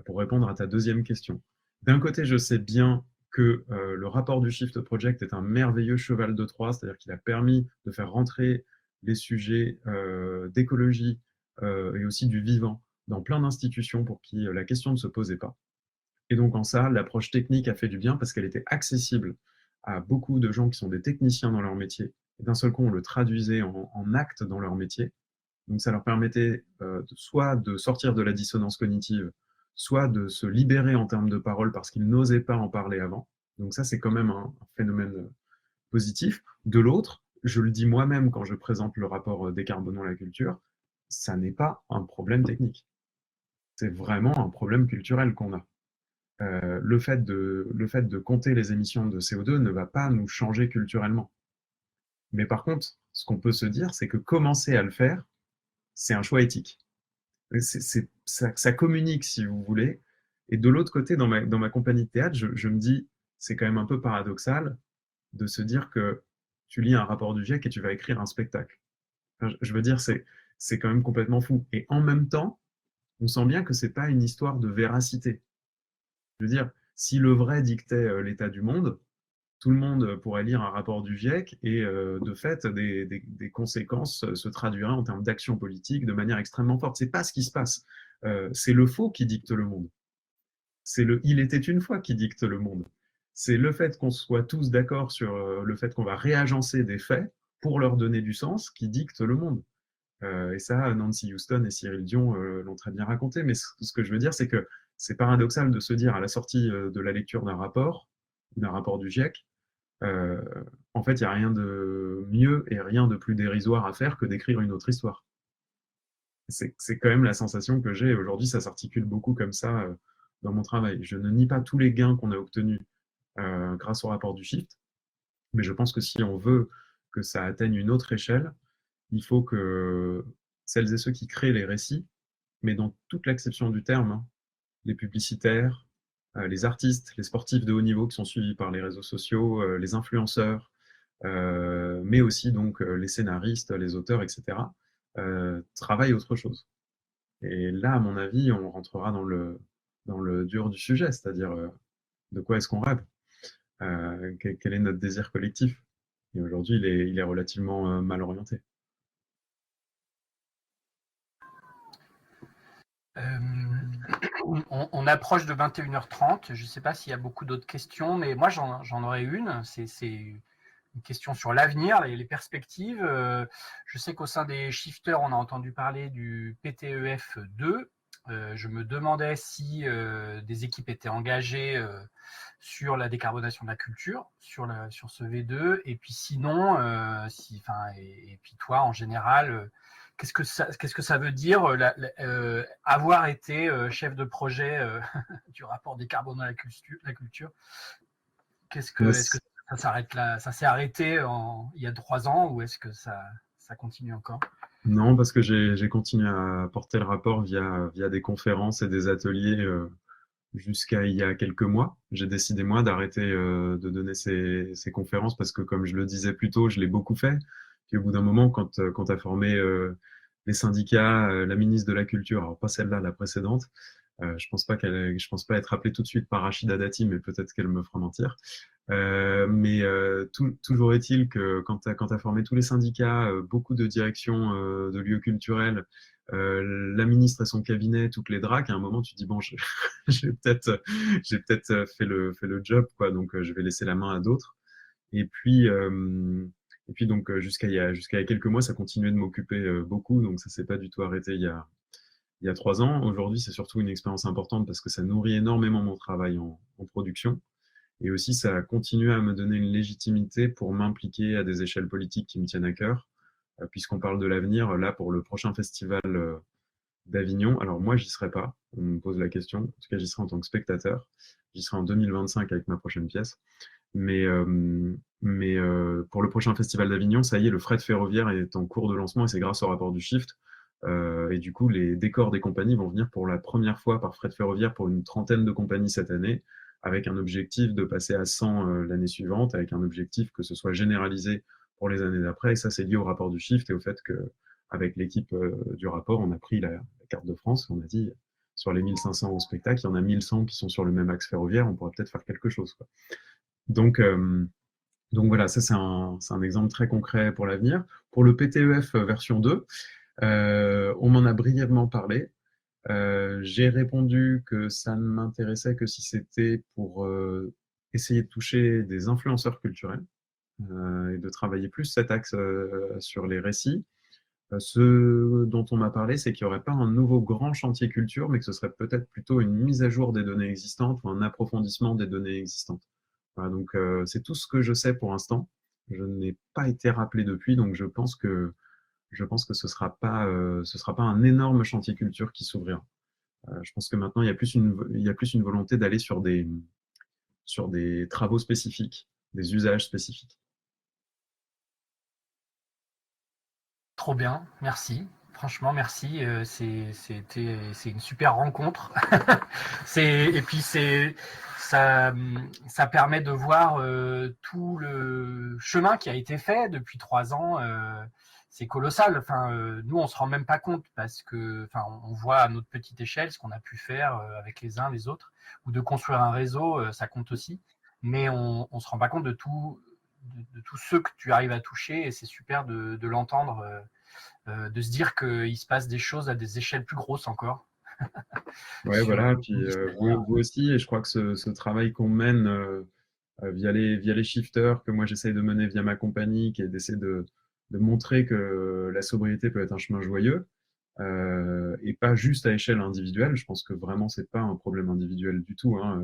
pour répondre à ta deuxième question. D'un côté, je sais bien que le rapport du Shift Project est un merveilleux cheval de Troie, c'est-à-dire qu'il a permis de faire rentrer les sujets d'écologie et aussi du vivant dans plein d'institutions pour qui la question ne se posait pas. Et donc en ça, l'approche technique a fait du bien parce qu'elle était accessible à beaucoup de gens qui sont des techniciens dans leur métier. Et d'un seul coup, on le traduisait en actes dans leur métier. Donc ça leur permettait soit de sortir de la dissonance cognitive, soit de se libérer en termes de parole parce qu'ils n'osaient pas en parler avant. Donc ça, c'est quand même un phénomène positif. De l'autre, je le dis moi-même quand je présente le rapport Décarbonons la culture, ça n'est pas un problème technique. C'est vraiment un problème culturel qu'on a. Le fait de compter les émissions de CO2 ne va pas nous changer culturellement. Mais par contre, ce qu'on peut se dire, c'est que commencer à le faire, c'est un choix éthique. Ça communique, si vous voulez. Et de l'autre côté, dans ma compagnie de théâtre, je me dis, c'est quand même un peu paradoxal de se dire que tu lis un rapport du GIEC et tu vas écrire un spectacle. Enfin, je veux dire, c'est quand même complètement fou. Et en même temps, on sent bien que c'est pas une histoire de véracité. Je veux dire, si le vrai dictait l'état du monde, tout le monde pourrait lire un rapport du GIEC et de fait, des conséquences se traduiraient en termes d'action politique de manière extrêmement forte. C'est pas ce qui se passe. C'est le faux qui dicte le monde. C'est le « il était une fois » qui dicte le monde. C'est le fait qu'on soit tous d'accord sur le fait qu'on va réagencer des faits pour leur donner du sens qui dicte le monde. Et ça, Nancy Houston et Cyril Dion l'ont très bien raconté. Mais ce que je veux dire, c'est que c'est paradoxal de se dire à la sortie de la lecture d'un rapport du GIEC, en fait, il n'y a rien de mieux et rien de plus dérisoire à faire que d'écrire une autre histoire. C'est quand même la sensation que j'ai. Aujourd'hui, ça s'articule beaucoup comme ça dans mon travail. Je ne nie pas tous les gains qu'on a obtenus grâce au rapport du Shift, mais je pense que si on veut que ça atteigne une autre échelle, il faut que celles et ceux qui créent les récits, mais dans toute l'acception du terme, hein, les publicitaires, les artistes, les sportifs de haut niveau qui sont suivis par les réseaux sociaux, les influenceurs, mais aussi donc les scénaristes, les auteurs, etc., travaillent autre chose. Et là, à mon avis, on rentrera dans le dur du sujet, c'est-à-dire de quoi est-ce qu'on rêve, quel est notre désir collectif. Et aujourd'hui, il est relativement mal orienté. On approche de 21h30. Je ne sais pas s'il y a beaucoup d'autres questions, mais moi j'en aurais une. C'est une question sur l'avenir, les perspectives. Je sais qu'au sein des shifters, on a entendu parler du PTEF 2. Je me demandais si des équipes étaient engagées sur la décarbonation de la culture, sur ce V2, et puis sinon, et puis toi en général, qu'est-ce que ça veut dire avoir été chef de projet du rapport Décarbonons la culture? Est-ce que ça s'arrête là? Ça s'est arrêté il y a 3 ans ou est-ce que ça continue encore? Non, parce que j'ai continué à porter le rapport via des conférences et des ateliers jusqu'à il y a quelques mois. J'ai décidé, moi, d'arrêter de donner ces conférences parce que, comme je le disais plus tôt, je l'ai beaucoup fait. Puis au bout d'un moment, quand tu as formé les syndicats, la ministre de la Culture, alors pas celle-là, la précédente, je pense pas être appelée tout de suite par Rachida Dati, mais peut-être qu'elle me fera mentir. Toujours est-il que quand tu as formé tous les syndicats, beaucoup de directions de lieux culturels, la ministre et son cabinet, toutes les DRAC, à un moment tu te dis bon, j'ai peut-être fait le job, quoi, donc je vais laisser la main à d'autres. Et puis donc jusqu'à il y a quelques mois, ça continuait de m'occuper beaucoup, donc ça s'est pas du tout arrêté il y a 3 ans. Aujourd'hui, c'est surtout une expérience importante parce que ça nourrit énormément mon travail en production. Et aussi, ça a continué à me donner une légitimité pour m'impliquer à des échelles politiques qui me tiennent à cœur, puisqu'on parle de l'avenir. Là, pour le prochain festival d'Avignon, alors moi, j'y serai pas, on me pose la question. En tout cas, j'y serai en tant que spectateur. J'y serai en 2025 avec ma prochaine pièce. Mais pour le prochain festival d'Avignon, ça y est, le fret ferroviaire est en cours de lancement et c'est grâce au rapport du Shift. Et du coup, les décors des compagnies vont venir pour la première fois par fret ferroviaire pour une 30aine de compagnies cette année, avec un objectif de passer à 100 l'année suivante, avec un objectif que ce soit généralisé pour les années d'après. Et ça, c'est lié au rapport du Shift et au fait qu'avec l'équipe du rapport, on a pris la carte de France. On a dit, sur les 1500 spectacles, il y en a 1100 qui sont sur le même axe ferroviaire. On pourrait peut-être faire quelque chose, quoi. Donc Donc voilà, ça c'est un exemple très concret pour l'avenir. Pour le PTEF version 2, on m'en a brièvement parlé. J'ai répondu que ça ne m'intéressait que si c'était pour essayer de toucher des influenceurs culturels et de travailler plus cet axe sur les récits. Ce dont on m'a parlé, c'est qu'il n'y aurait pas un nouveau grand chantier culture, mais que ce serait peut-être plutôt une mise à jour des données existantes ou un approfondissement des données existantes. Voilà, donc c'est tout ce que je sais pour l'instant. Je n'ai pas été rappelé depuis, donc je pense que ce sera pas un énorme chantier culture qui s'ouvrira. Je pense que maintenant il y a plus une volonté d'aller sur des travaux spécifiques, des usages spécifiques. Trop bien, merci. Franchement, merci. C'est une super rencontre. Et puis ça permet de voir tout le chemin qui a été fait depuis 3 ans. C'est colossal. Enfin, nous, on se rend même pas compte parce que, enfin, on voit à notre petite échelle ce qu'on a pu faire avec les uns, les autres, ou de construire un réseau, ça compte aussi. Mais on se rend pas compte de tous ceux que tu arrives à toucher, et c'est super de l'entendre, de se dire qu'il se passe des choses à des échelles plus grosses encore. Ouais, voilà. Puis vous aussi, et je crois que ce travail qu'on mène via les shifters, que moi j'essaye de mener via ma compagnie, qui est d'essayer de montrer que la sobriété peut être un chemin joyeux, et pas juste à échelle individuelle. Je pense que vraiment, c'est pas un problème individuel du tout, hein.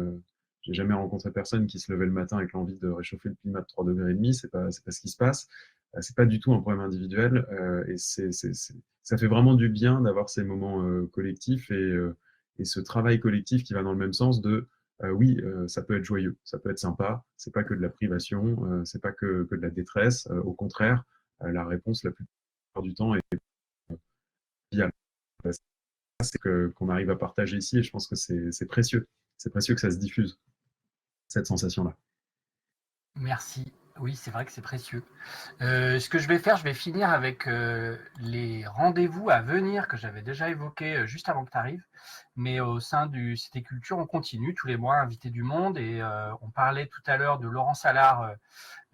J'ai jamais rencontré personne qui se levait le matin avec l'envie de réchauffer le climat de 3,5 degrés. C'est pas ce qui se passe. C'est pas du tout un problème individuel. Et ça fait vraiment du bien d'avoir ces moments collectifs et ce travail collectif qui va dans le même sens de oui, ça peut être joyeux, ça peut être sympa. C'est pas que de la privation, c'est pas que de la détresse. Au contraire, la réponse la plupart du temps est via c'est qu'on arrive à partager ici, et je pense que c'est précieux. C'est précieux que ça se diffuse, cette sensation-là. Merci. Oui, c'est vrai que c'est précieux. Ce que je vais faire, je vais finir avec les rendez-vous à venir que j'avais déjà évoqués juste avant que tu arrives. Mais au sein du Cité Culture, on continue tous les mois à inviter du monde. Et on parlait tout à l'heure de Laurence Allard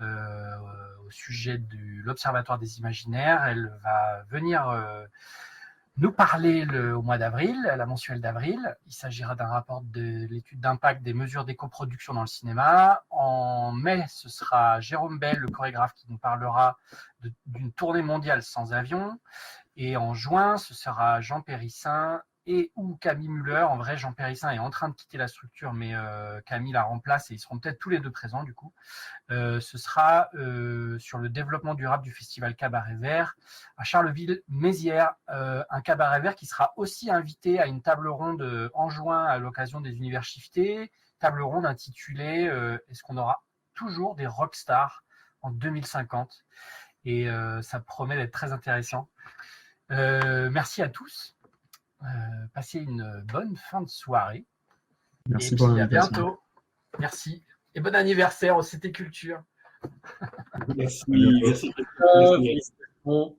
au sujet de l'Observatoire des Imaginaires. Elle va venir nous parler au mois d'avril, la mensuelle d'avril. Il s'agira d'un rapport de l'étude d'impact des mesures d'éco-production dans le cinéma. En mai, ce sera Jérôme Bell, le chorégraphe, qui nous parlera d'une tournée mondiale sans avion. Et en juin, ce sera Jean Périssin ou Camille Muller. En vrai, Jean Périssin est en train de quitter la structure, mais Camille la remplace et ils seront peut-être tous les deux présents du coup. Ce sera sur le développement durable du festival Cabaret Vert à Charleville-Mézières, un cabaret vert qui sera aussi invité à une table ronde en juin à l'occasion des univers shiftés, table ronde intitulée Est-ce qu'on aura toujours des rockstars en 2050 ? Et ça promet d'être très intéressant. Merci à tous. Passez une bonne fin de soirée. Merci et pour puis à l'invitation. bientôt. Merci. Et bon anniversaire au CT Culture. Merci. À bientôt. Merci. Félicitations.